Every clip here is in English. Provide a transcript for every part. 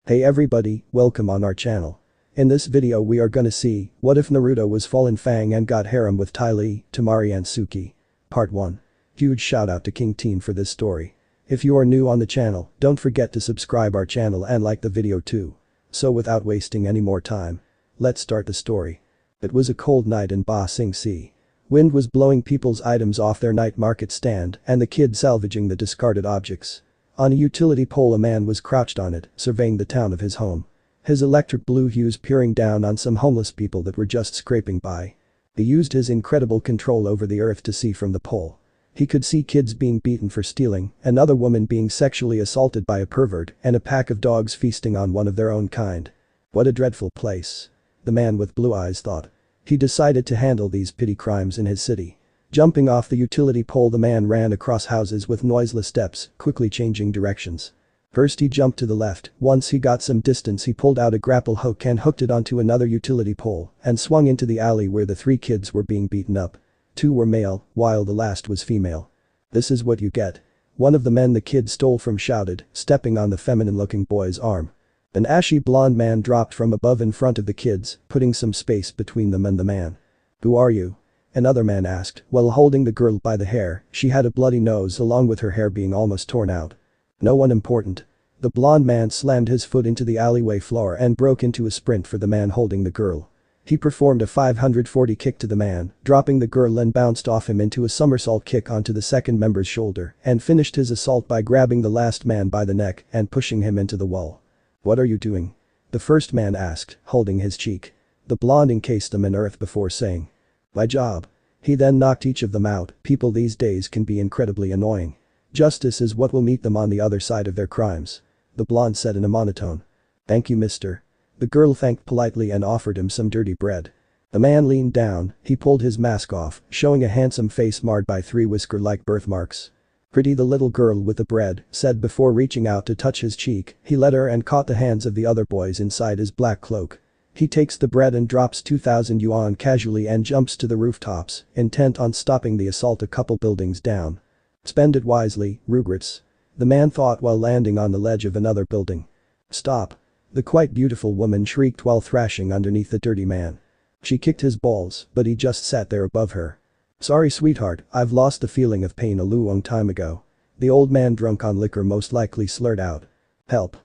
Hey everybody, welcome on our channel. In this video we are gonna see, what if Naruto was Fallen Fang and got harem with Ty Lee, Temari and Suki. Part 1. Huge shout out to KingTeen for this story. If you are new on the channel, don't forget to subscribe our channel and like the video too. So without wasting any more time, let's start the story. It was a cold night in Ba Sing Si. Wind was blowing people's items off their night market stand and the kids salvaging the discarded objects. On a utility pole a man was crouched on it, surveying the town of his home. His electric blue hues peering down on some homeless people that were just scraping by. He used his incredible control over the earth to see from the pole. He could see kids being beaten for stealing, another woman being sexually assaulted by a pervert, and a pack of dogs feasting on one of their own kind. What a dreadful place. The man with blue eyes thought. He decided to handle these petty crimes in his city. Jumping off the utility pole the man ran across houses with noiseless steps, quickly changing directions. First he jumped to the left, once he got some distance he pulled out a grapple hook and hooked it onto another utility pole and swung into the alley where the 3 kids were being beaten up. 2 were male, while the last was female. This is what you get. One of the men the kid stole from shouted, stepping on the feminine-looking boy's arm. An ashy blonde man dropped from above in front of the kids, putting some space between them and the man. "Who are you?" Another man asked, while holding the girl by the hair. She had a bloody nose along with her hair being almost torn out. "No one important." The blonde man slammed his foot into the alleyway floor and broke into a sprint for the man holding the girl. He performed a 540 kick to the man, dropping the girl and bounced off him into a somersault kick onto the second member's shoulder and finished his assault by grabbing the last man by the neck and pushing him into the wall. "What are you doing?" the first man asked, holding his cheek. The blonde encased him in earth before saying, "My job." He then knocked each of them out. People these days can be incredibly annoying. Justice is what will meet them on the other side of their crimes. The blonde said in a monotone. "Thank you, mister." The girl thanked politely and offered him some dirty bread. The man leaned down, he pulled his mask off, showing a handsome face marred by 3 whisker-like birthmarks. "Pretty the little girl with the bread," said before reaching out to touch his cheek. He led her and caught the hands of the other boys inside his black cloak. He takes the bread and drops 2,000 yuan casually and jumps to the rooftops, intent on stopping the assault a couple buildings down. "Spend it wisely, Rugrats," the man thought while landing on the ledge of another building. "Stop," the quite beautiful woman shrieked while thrashing underneath the dirty man. She kicked his balls, but he just sat there above her. "Sorry sweetheart, I've lost the feeling of pain a long time ago." The old man drunk on liquor most likely slurred out. "Help."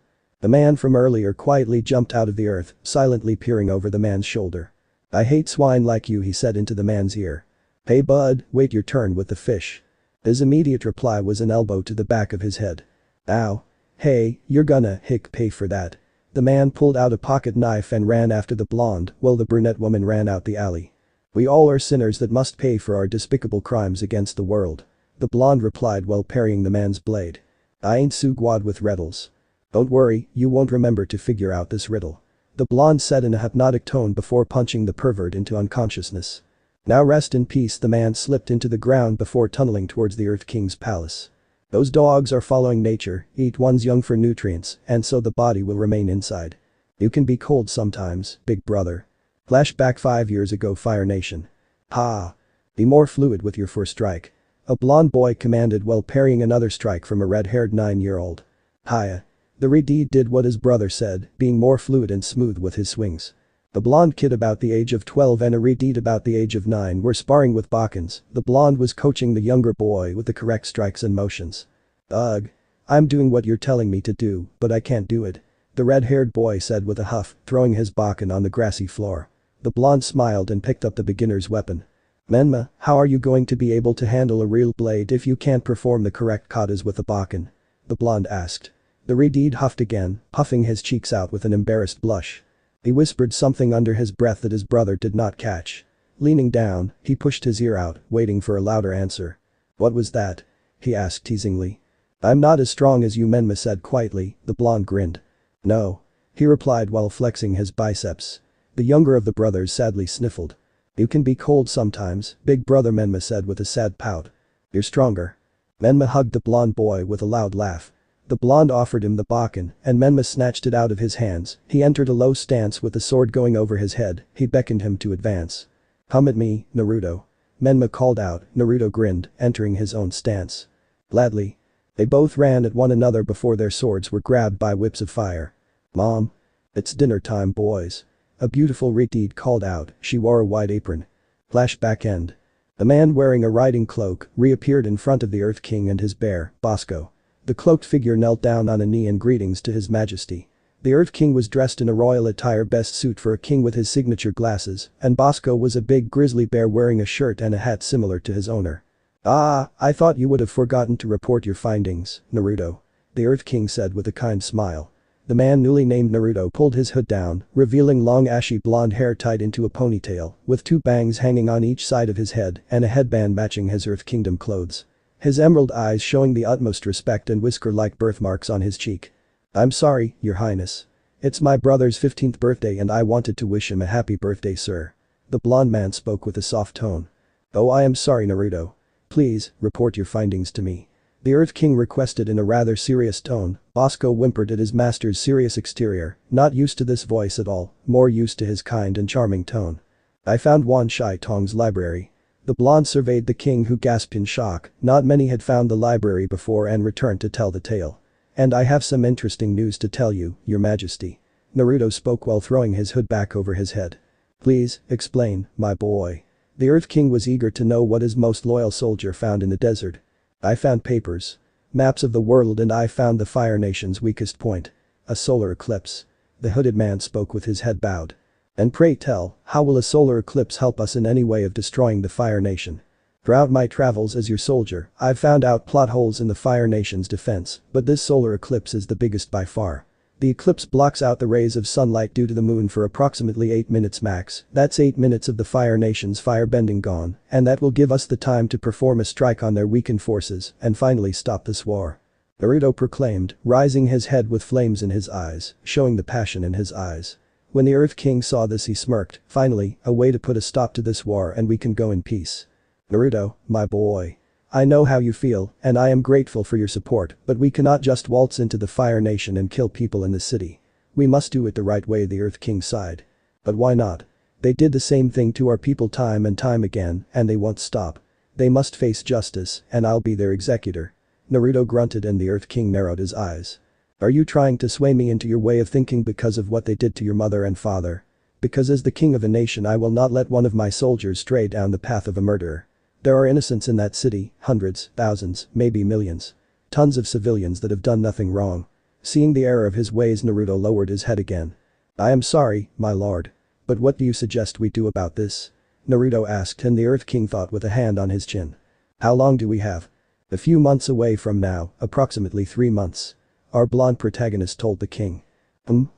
The man from earlier quietly jumped out of the earth, silently peering over the man's shoulder. "I hate swine like you," he said into the man's ear. "Hey bud, wait your turn with the fish." His immediate reply was an elbow to the back of his head. "Ow. Hey, you're gonna pay for that." The man pulled out a pocket knife and ran after the blonde, while the brunette woman ran out the alley. "We all are sinners that must pay for our despicable crimes against the world," the blonde replied while parrying the man's blade. "I ain't so good with riddles." "Don't worry, you won't remember to figure out this riddle," the blonde said in a hypnotic tone before punching the pervert into unconsciousness. "Now rest in peace." The man slipped into the ground before tunneling towards the Earth King's palace. "Those dogs are following nature, eat one's young for nutrients, and so the body will remain inside. You can be cold sometimes, big brother." Flashback 5 years ago. Fire Nation. "Ha. Be more fluid with your first strike," a blonde boy commanded while parrying another strike from a red-haired 9-year-old. "Hiya." The redhead did what his brother said, being more fluid and smooth with his swings. The blonde kid about the age of 12 and a redhead about the age of 9 were sparring with Bakans. The blonde was coaching the younger boy with the correct strikes and motions. "Ugh. I'm doing what you're telling me to do, but I can't do it," the red-haired boy said with a huff, throwing his Bakan on the grassy floor. The blonde smiled and picked up the beginner's weapon. "Menma, how are you going to be able to handle a real blade if you can't perform the correct katas with the Bakan?" the blonde asked. The redhead huffed again, puffing his cheeks out with an embarrassed blush. He whispered something under his breath that his brother did not catch. Leaning down, he pushed his ear out, waiting for a louder answer. "What was that?" he asked teasingly. "I'm not as strong as you," Menma said quietly. The blonde grinned. "No," he replied while flexing his biceps. The younger of the brothers sadly sniffled. "You can be cold sometimes, big brother," Menma said with a sad pout. "You're stronger." Menma hugged the blonde boy with a loud laugh. The blonde offered him the Bakan, and Menma snatched it out of his hands. He entered a low stance with the sword going over his head. He beckoned him to advance. "Come at me, Naruto," Menma called out. Naruto grinned, entering his own stance. "Gladly." They both ran at one another before their swords were grabbed by whips of fire. Mom. It's dinner time, boys. A beautiful Redeed called out. She wore a white apron. Flashback end. A man wearing a riding cloak reappeared in front of the Earth King and his bear, Bosco. The cloaked figure knelt down on a knee in greetings to His Majesty. The Earth King was dressed in a royal attire, best suit for a king with his signature glasses, and Bosco was a big grizzly bear wearing a shirt and a hat similar to his owner. "Ah, I thought you would have forgotten to report your findings, Naruto," the Earth King said with a kind smile. The man newly named Naruto pulled his hood down, revealing long ashy blonde hair tied into a ponytail, with two bangs hanging on each side of his head and a headband matching his Earth Kingdom clothes. His emerald eyes showing the utmost respect and whisker-like birthmarks on his cheek. "I'm sorry, Your Highness. It's my brother's 15th birthday and I wanted to wish him a happy birthday, sir." The blonde man spoke with a soft tone. "Oh, I am sorry, Naruto. Please, report your findings to me," the Earth King requested in a rather serious tone. Bosco whimpered at his master's serious exterior, not used to this voice at all, more used to his kind and charming tone. "I found Wan Shai Tong's library." The blonde surveyed the king, who gasped in shock. Not many had found the library before and returned to tell the tale. "And I have some interesting news to tell you, Your Majesty." Naruto spoke while throwing his hood back over his head. "Please, explain, my boy." The Earth King was eager to know what his most loyal soldier found in the desert. "I found papers. Maps of the world, and I found the Fire Nation's weakest point. A solar eclipse." The hooded man spoke with his head bowed. "And pray tell, how will a solar eclipse help us in any way of destroying the Fire Nation?" "Throughout my travels as your soldier, I've found out plot holes in the Fire Nation's defense, but this solar eclipse is the biggest by far. The eclipse blocks out the rays of sunlight due to the moon for approximately 8 minutes max. That's 8 minutes of the Fire Nation's firebending gone, and that will give us the time to perform a strike on their weakened forces and finally stop this war," Naruto proclaimed, raising his head with flames in his eyes, showing the passion in his eyes. When the Earth King saw this, he smirked. "Finally, a way to put a stop to this war and we can go in peace." "Naruto, my boy. I know how you feel, and I am grateful for your support, but we cannot just waltz into the Fire Nation and kill people in the city. We must do it the right way," the Earth King sighed. "But why not? They did the same thing to our people time and time again, and they won't stop. They must face justice, and I'll be their executor." Naruto grunted and the Earth King narrowed his eyes. "Are you trying to sway me into your way of thinking because of what they did to your mother and father? Because as the king of a nation, I will not let one of my soldiers stray down the path of a murderer. There are innocents in that city, hundreds, thousands, maybe millions. Tons of civilians that have done nothing wrong." Seeing the error of his ways, Naruto lowered his head again. "I am sorry, my lord. But what do you suggest we do about this?" Naruto asked, and the Earth King thought with a hand on his chin. "How long do we have?" "A few months away from now, approximately 3 months," our blonde protagonist told the king.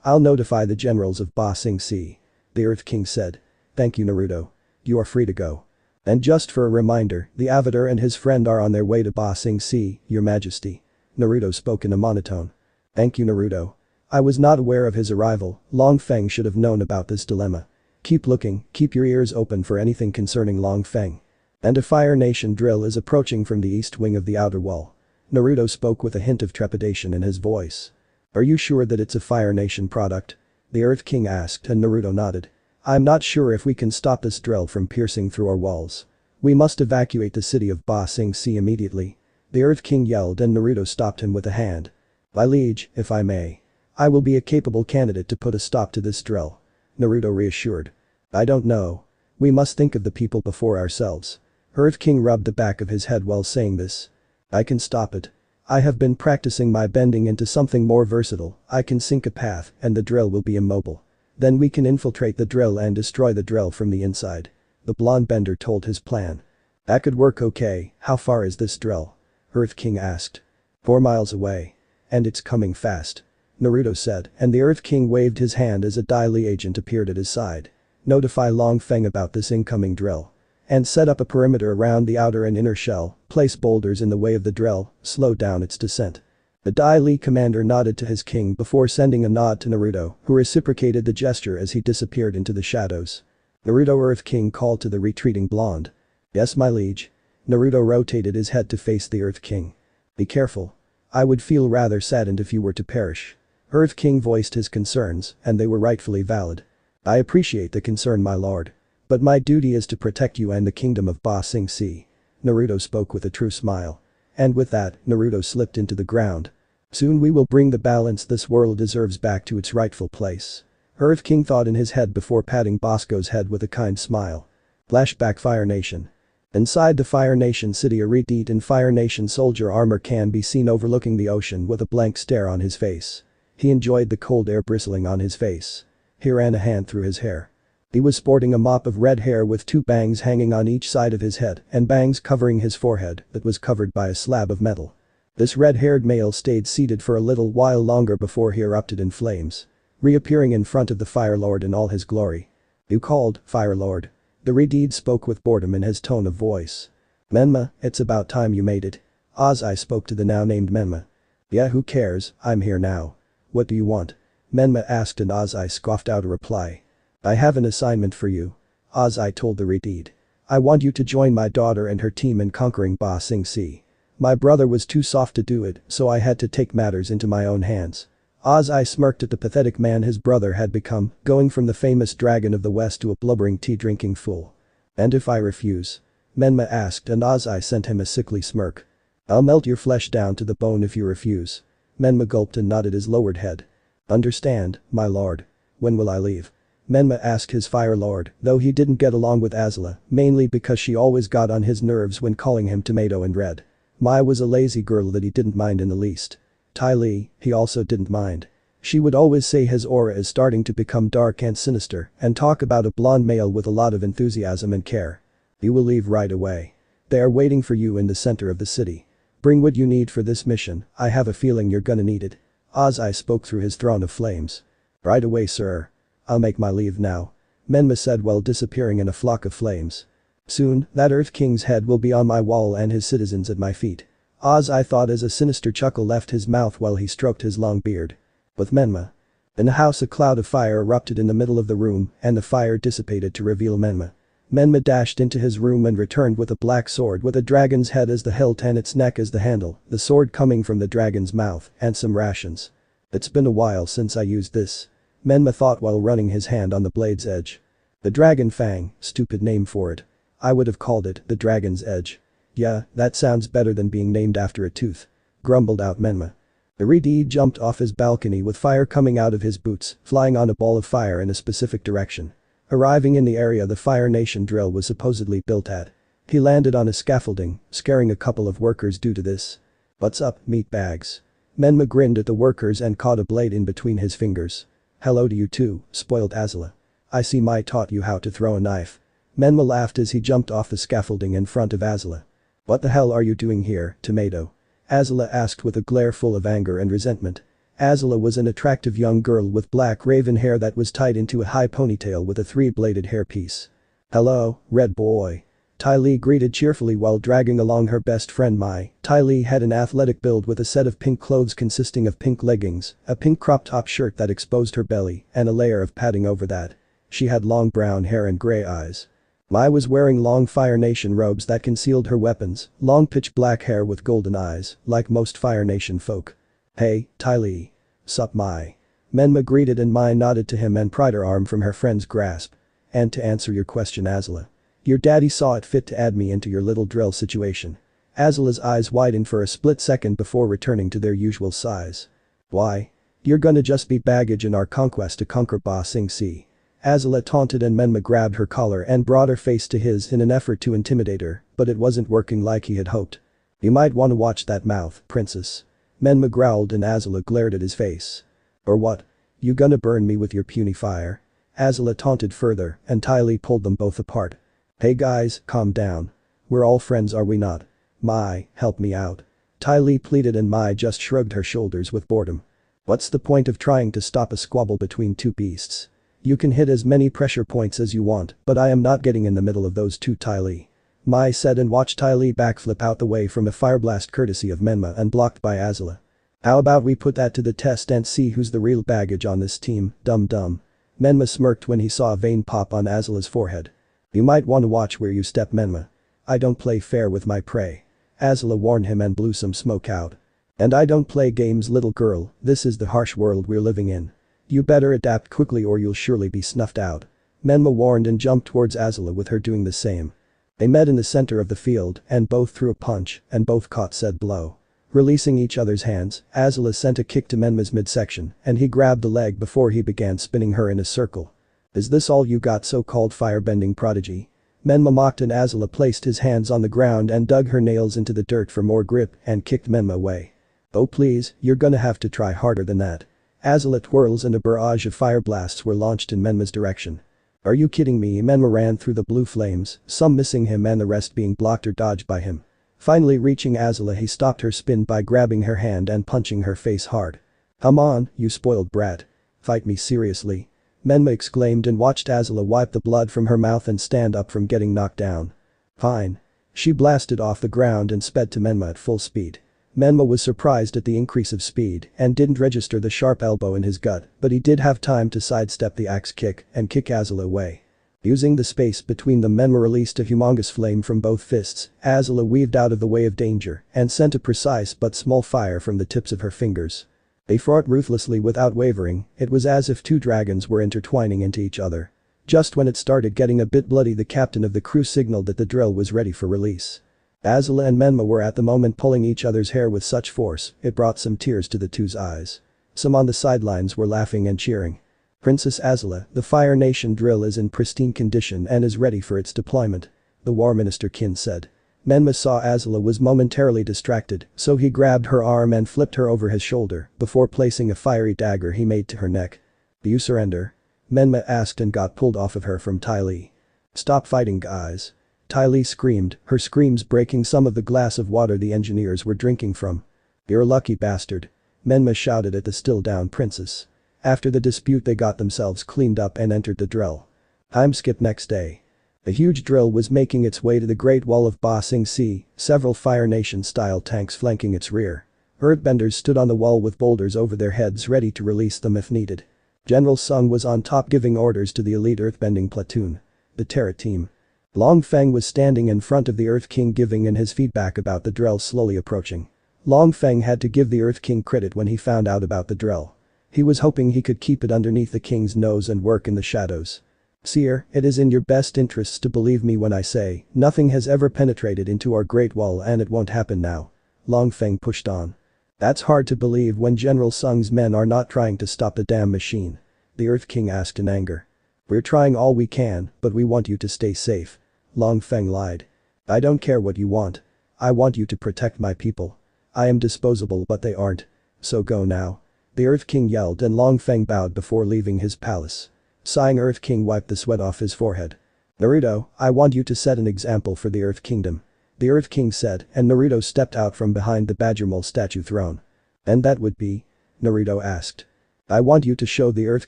I'll notify the generals of Ba Sing Se," the Earth King said. "Thank you, Naruto. You are free to go. And just for a reminder, the Avatar and his friend are on their way to Ba Sing Se, Your Majesty." Naruto spoke in a monotone. "Thank you, Naruto. I was not aware of his arrival. Long Feng should have known about this dilemma. Keep looking, keep your ears open for anything concerning Long Feng. And a Fire Nation drill is approaching from the east wing of the outer wall." Naruto spoke with a hint of trepidation in his voice. "Are you sure that it's a Fire Nation product?" the Earth King asked, and Naruto nodded. "I'm not sure if we can stop this drill from piercing through our walls. We must evacuate the city of Ba Sing Se immediately," the Earth King yelled, and Naruto stopped him with a hand. "My liege, if I may. I will be a capable candidate to put a stop to this drill," Naruto reassured. "I don't know. We must think of the people before ourselves." Earth King rubbed the back of his head while saying this. "I can stop it. I have been practicing my bending into something more versatile. I can sink a path and the drill will be immobile. Then we can infiltrate the drill and destroy the drill from the inside," the blonde bender told his plan. "That could work okay. How far is this drill?" Earth King asked. 4 miles away. And it's coming fast," Naruto said, and the Earth King waved his hand as a Dai Li agent appeared at his side. "Notify Long Feng about this incoming drill. And set up a perimeter around the outer and inner shell, place boulders in the way of the drill, slow down its descent." The Dai Li commander nodded to his king before sending a nod to Naruto, who reciprocated the gesture as he disappeared into the shadows. Naruto Earth King called to the retreating blonde. "Yes, my liege." Naruto rotated his head to face the Earth King. "Be careful. I would feel rather saddened if you were to perish." Earth King voiced his concerns, and they were rightfully valid. "I appreciate the concern, my lord. But my duty is to protect you and the kingdom of Ba Sing Se," Naruto spoke with a true smile. And with that, Naruto slipped into the ground. Soon we will bring the balance this world deserves back to its rightful place. Earth King thought in his head before patting Bosco's head with a kind smile. Flashback Fire Nation. Inside the Fire Nation city, a Redeet in Fire Nation soldier armor can be seen overlooking the ocean with a blank stare on his face. He enjoyed the cold air bristling on his face. He ran a hand through his hair. He was sporting a mop of red hair with 2 bangs hanging on each side of his head and bangs covering his forehead that was covered by a slab of metal. This red-haired male stayed seated for a little while longer before he erupted in flames, reappearing in front of the Fire Lord in all his glory. "You called, Fire Lord?" The Redeed spoke with boredom in his tone of voice. "Menma, it's about time you made it." Azai spoke to the now-named Menma. "Yeah, who cares, I'm here now. What do you want?" Menma asked and Azai scoffed out a reply. "I have an assignment for you." Azai told the Redeed. "I want you to join my daughter and her team in conquering Ba Sing Se. My brother was too soft to do it, so I had to take matters into my own hands." Azai smirked at the pathetic man his brother had become, going from the famous dragon of the west to a blubbering tea-drinking fool. "And if I refuse?" Menma asked and Azai sent him a sickly smirk. "I'll melt your flesh down to the bone if you refuse." Menma gulped and nodded his lowered head. "Understand, my lord. When will I leave?" Menma asked his Fire Lord, though he didn't get along with Azula, mainly because she always got on his nerves when calling him tomato and red. Mai was a lazy girl that he didn't mind in the least. Ty Lee, he also didn't mind. She would always say his aura is starting to become dark and sinister and talk about a blonde male with a lot of enthusiasm and care. "You will leave right away. They are waiting for you in the center of the city. Bring what you need for this mission, I have a feeling you're gonna need it." Azai spoke through his throne of flames. "Right away, sir. I'll make my leave now," Menma said while disappearing in a flock of flames. "Soon, that Earth King's head will be on my wall and his citizens at my feet." Azai thought as a sinister chuckle left his mouth while he stroked his long beard. With Menma. In the house, a cloud of fire erupted in the middle of the room and the fire dissipated to reveal Menma. Menma dashed into his room and returned with a black sword with a dragon's head as the hilt and its neck as the handle, the sword coming from the dragon's mouth, and some rations. "It's been a while since I used this," Menma thought while running his hand on the blade's edge. "The Dragon Fang, stupid name for it. I would have called it the Dragon's Edge." "Yeah, that sounds better than being named after a tooth," grumbled out Menma. Redeed jumped off his balcony with fire coming out of his boots, flying on a ball of fire in a specific direction. Arriving in the area the Fire Nation drill was supposedly built at. He landed on a scaffolding, scaring a couple of workers due to this. "What's up, meatbags?" Menma grinned at the workers and caught a blade in between his fingers. "Hello to you too, spoiled Azula. I see Mai taught you how to throw a knife." Menma laughed as he jumped off the scaffolding in front of Azula. "What the hell are you doing here, tomato?" Azula asked with a glare full of anger and resentment. Azula was an attractive young girl with black raven hair that was tied into a high ponytail with a 3-bladed hairpiece. "Hello, red boy." Ty Lee greeted cheerfully while dragging along her best friend Mai. Ty Lee had an athletic build with a set of pink clothes consisting of pink leggings, a pink crop top shirt that exposed her belly, and a layer of padding over that. She had long brown hair and gray eyes. Mai was wearing long Fire Nation robes that concealed her weapons, long pitch black hair with golden eyes, like most Fire Nation folk. "Hey, Ty Lee. Sup Mai." Menma greeted and Mai nodded to him and pried her arm from her friend's grasp. "And to answer your question, Azula. Your daddy saw it fit to add me into your little drill situation." Azula's eyes widened for a split second before returning to their usual size. "Why? You're gonna just be baggage in our conquest to conquer Ba Sing Se." Azula taunted and Menma grabbed her collar and brought her face to his in an effort to intimidate her, but it wasn't working like he had hoped. "You might wanna watch that mouth, princess." Menma growled and Azula glared at his face. "Or what? You gonna burn me with your puny fire?" Azula taunted further and Ty Lee pulled them both apart. "Hey guys, calm down. We're all friends, are we not? Mai, help me out." Ty Lee pleaded and Mai just shrugged her shoulders with boredom. "What's the point of trying to stop a squabble between two beasts? You can hit as many pressure points as you want, but I am not getting in the middle of those two, Ty Lee." Mai said and watched Ty Lee backflip out the way from a fireblast courtesy of Menma and blocked by Azula. "How about we put that to the test and see who's the real baggage on this team, dum-dum." Menma smirked when he saw a vein pop on Azula's forehead. "You might want to watch where you step, Menma. I don't play fair with my prey." Azula warned him and blew some smoke out. "And I don't play games, little girl, this is the harsh world we're living in. You better adapt quickly or you'll surely be snuffed out." Menma warned and jumped towards Azula with her doing the same. They met in the center of the field and both threw a punch and both caught said blow. Releasing each other's hands, Azula sent a kick to Menma's midsection and he grabbed the leg before he began spinning her in a circle. "Is this all you got, so-called firebending prodigy?" Menma mocked and Azula placed his hands on the ground and dug her nails into the dirt for more grip and kicked Menma away. "Oh please, you're gonna have to try harder than that." Azula twirls and a barrage of fire blasts were launched in Menma's direction. "Are you kidding me?" Menma ran through the blue flames, some missing him and the rest being blocked or dodged by him. Finally reaching Azula, he stopped her spin by grabbing her hand and punching her face hard. "Come on, you spoiled brat. Fight me seriously." Menma exclaimed and watched Azula wipe the blood from her mouth and stand up from getting knocked down. "Fine." She blasted off the ground and sped to Menma at full speed. Menma was surprised at the increase of speed and didn't register the sharp elbow in his gut, but he did have time to sidestep the axe kick and kick Azula away. Using the space between them, Menma released a humongous flame from both fists. Azula weaved out of the way of danger and sent a precise but small fire from the tips of her fingers. They fought ruthlessly without wavering. It was as if two dragons were intertwining into each other. Just when it started getting a bit bloody, the captain of the crew signaled that the drill was ready for release. Azula and Menma were at the moment pulling each other's hair with such force, it brought some tears to the two's eyes. Some on the sidelines were laughing and cheering. "Princess Azula, the Fire Nation drill is in pristine condition and is ready for its deployment," the War Minister Kin said. Menma saw Azula was momentarily distracted, so he grabbed her arm and flipped her over his shoulder before placing a fiery dagger he made to her neck. "Do you surrender?" Menma asked and got pulled off of her from Ty Lee. "Stop fighting, guys." Ty Lee screamed, her screams breaking some of the glass of water the engineers were drinking from. "You're a lucky bastard," Menma shouted at the still-down princess. After the dispute, they got themselves cleaned up and entered the drill. Time skip next day. A huge drill was making its way to the Great Wall of Ba Sing Se, several Fire Nation-style tanks flanking its rear. Earthbenders stood on the wall with boulders over their heads ready to release them if needed. General Sung was on top giving orders to the elite earthbending platoon. The Terra team. Long Feng was standing in front of the Earth King giving in his feedback about the drill slowly approaching. Long Feng had to give the Earth King credit when he found out about the drill. He was hoping he could keep it underneath the king's nose and work in the shadows. "Seer, it is in your best interests to believe me when I say, nothing has ever penetrated into our Great Wall and it won't happen now." Long Feng pushed on. "That's hard to believe when General Sung's men are not trying to stop the damn machine," the Earth King asked in anger. "We're trying all we can, but we want you to stay safe." Long Feng lied. "I don't care what you want. I want you to protect my people. I am disposable but they aren't. So go now." The Earth King yelled and Long Feng bowed before leaving his palace. Sighing, Earth King wiped the sweat off his forehead. "Naruto, I want you to set an example for the Earth Kingdom," the Earth King said, and Naruto stepped out from behind the Badger Mole statue throne. "And that would be?" Naruto asked. "I want you to show the Earth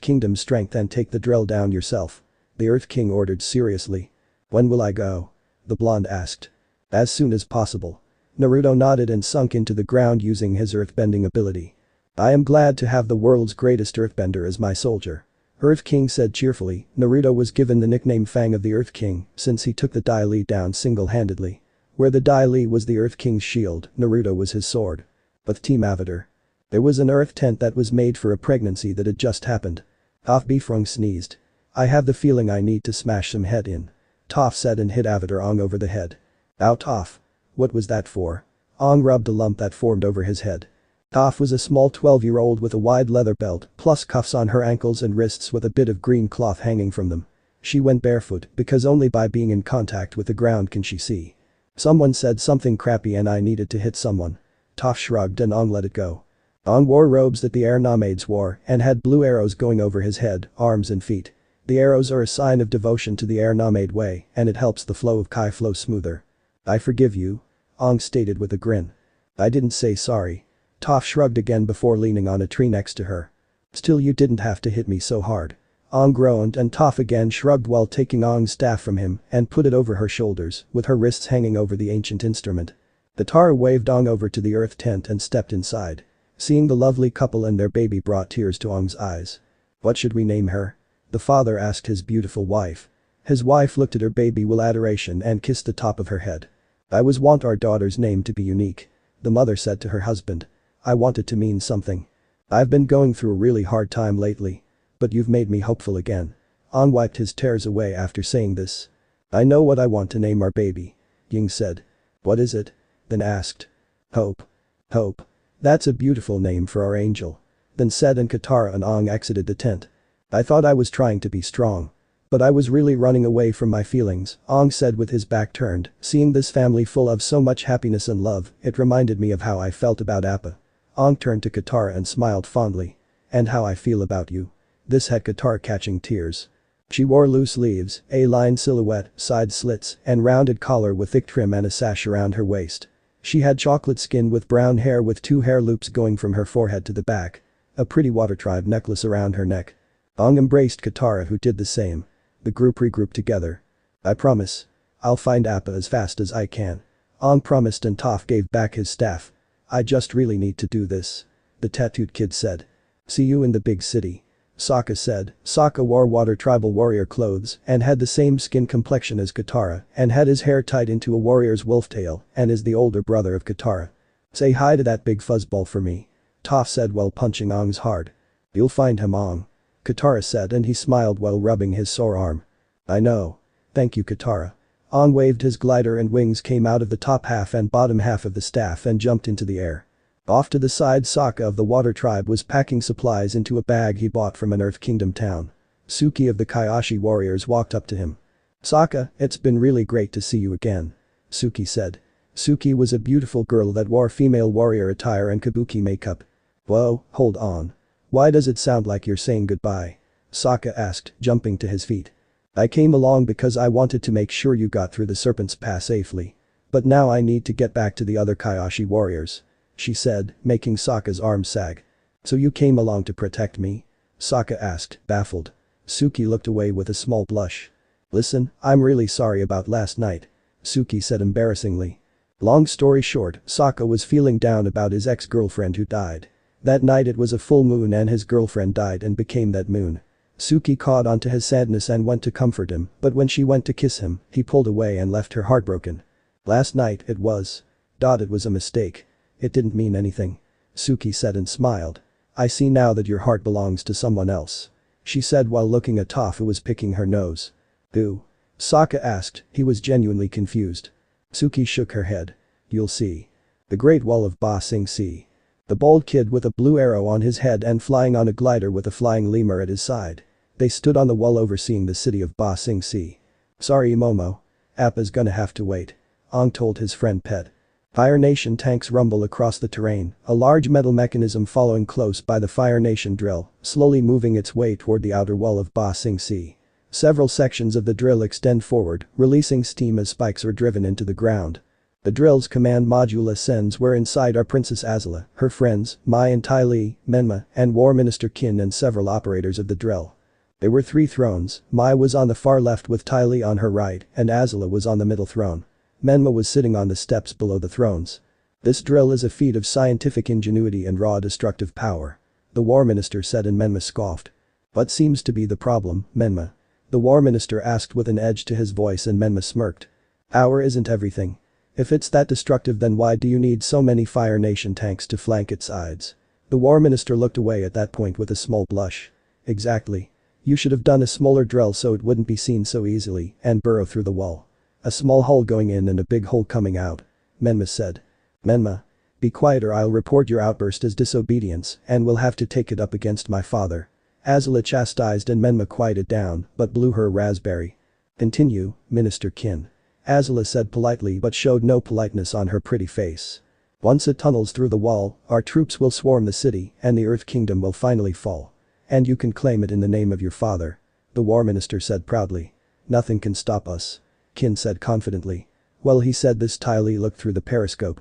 Kingdom's strength and take the drill down yourself," the Earth King ordered seriously. "When will I go?" the blonde asked. "As soon as possible." Naruto nodded and sunk into the ground using his earthbending ability. "I am glad to have the world's greatest earthbender as my soldier," Earth King said cheerfully. Naruto was given the nickname Fang of the Earth King since he took the Dai Li down single-handedly. Where the Dai Li was the Earth King's shield, Naruto was his sword. But Team Avatar. There was an earth tent that was made for a pregnancy that had just happened. Toph Bifrong sneezed. "I have the feeling I need to smash some head in," Toph said and hit Avatar Ong over the head. "Ow Toph. What was that for?" Ong rubbed a lump that formed over his head. Toph was a small 12-year-old with a wide leather belt plus cuffs on her ankles and wrists with a bit of green cloth hanging from them. She went barefoot because only by being in contact with the ground can she see. "Someone said something crappy and I needed to hit someone." Toph shrugged and Ong let it go. Ong wore robes that the air nomades wore and had blue arrows going over his head, arms and feet. The arrows are a sign of devotion to the air nomade way and it helps the flow of Kai flow smoother. "I forgive you," Ong stated with a grin. "I didn't say sorry." Toph shrugged again before leaning on a tree next to her. "Still, you didn't have to hit me so hard." Ong groaned and Toph again shrugged while taking Ong's staff from him and put it over her shoulders with her wrists hanging over the ancient instrument. The Tara waved Ong over to the earth tent and stepped inside. Seeing the lovely couple and their baby brought tears to Ong's eyes. "What should we name her?" the father asked his beautiful wife. His wife looked at her baby with adoration and kissed the top of her head. "I want our daughter's name to be unique," the mother said to her husband. "I want it to mean something. I've been going through a really hard time lately. But you've made me hopeful again." Ong wiped his tears away after saying this. "I know what I want to name our baby," Ying said. "What is it?" then asked. "Hope." Hope. That's a beautiful name for our angel. Then said and Katara and Aang exited the tent. I thought I was trying to be strong. But I was really running away from my feelings, Aang said with his back turned, seeing this family full of so much happiness and love, it reminded me of how I felt about Appa. Aang turned to Katara and smiled fondly. And how I feel about you. This had Katara catching tears. She wore loose sleeves, A-line silhouette, side slits, and rounded collar with thick trim and a sash around her waist. She had chocolate skin with brown hair with 2 hair loops going from her forehead to the back. A pretty water tribe necklace around her neck. Aang embraced Katara who did the same. The group regrouped together. I promise. I'll find Appa as fast as I can. Aang promised and Toph gave back his staff. I just really need to do this. The tattooed kid said. See you in the big city. Sokka said. Sokka wore water tribal warrior clothes and had the same skin complexion as Katara and had his hair tied into a warrior's wolf tail and is the older brother of Katara. Say hi to that big fuzzball for me. Toph said while punching Aang's hard. You'll find him Aang. Katara said and he smiled while rubbing his sore arm. I know. Thank you Katara. Aang waved his glider and wings came out of the top half and bottom half of the staff and jumped into the air. Off to the side Sokka of the water tribe was packing supplies into a bag he bought from an Earth Kingdom town. Suki of the Kyoshi warriors walked up to him. Sokka, it's been really great to see you again. Suki said. Suki was a beautiful girl that wore female warrior attire and kabuki makeup. Whoa, hold on. Why does it sound like you're saying goodbye? Sokka asked, jumping to his feet. I came along because I wanted to make sure you got through the Serpent's Pass safely. But now I need to get back to the other Kyoshi warriors. She said, making Sokka's arm sag. So you came along to protect me? Sokka asked, baffled. Suki looked away with a small blush. Listen, I'm really sorry about last night. Suki said embarrassingly. Long story short, Sokka was feeling down about his ex-girlfriend who died. That night it was a full moon and his girlfriend died and became that moon. Suki caught onto his sadness and went to comfort him, but when she went to kiss him, he pulled away and left her heartbroken. Last night it was. It was a mistake. It didn't mean anything. Suki said and smiled. I see now that your heart belongs to someone else. She said while looking at Toph who was picking her nose. Who? Sokka asked, he was genuinely confused. Suki shook her head. You'll see. The Great Wall of Ba Sing Se. The bald kid with a blue arrow on his head and flying on a glider with a flying lemur at his side. They stood on the wall overseeing the city of Ba Sing Se. Sorry Momo. Appa's gonna have to wait. Aang told his friend Pet. Fire Nation tanks rumble across the terrain, a large metal mechanism following close by the Fire Nation drill, slowly moving its way toward the outer wall of Ba Sing Se. Several sections of the drill extend forward, releasing steam as spikes are driven into the ground. The drill's command module ascends where inside are Princess Azula, her friends, Mai and Ty Lee, Menma, and War Minister Kin and several operators of the drill. There were 3 thrones, Mai was on the far left with Ty Lee on her right and Azula was on the middle throne. Menma was sitting on the steps below the thrones. This drill is a feat of scientific ingenuity and raw destructive power. The War Minister said and Menma scoffed. What seems to be the problem, Menma? The War Minister asked with an edge to his voice and Menma smirked. Power isn't everything. If it's that destructive then why do you need so many Fire Nation tanks to flank its sides? The War Minister looked away at that point with a small blush. Exactly. You should have done a smaller drill so it wouldn't be seen so easily and burrow through the wall. A small hole going in and a big hole coming out. Menma said. Menma. Be quiet or I'll report your outburst as disobedience and we'll have to take it up against my father. Azula chastised and Menma quieted down but blew her a raspberry. Continue, Minister Kin. Azula said politely but showed no politeness on her pretty face. Once it tunnels through the wall, our troops will swarm the city and the Earth Kingdom will finally fall. And you can claim it in the name of your father. The War Minister said proudly. Nothing can stop us. Kin said confidently. Well he said this. Ty Lee looked through the periscope.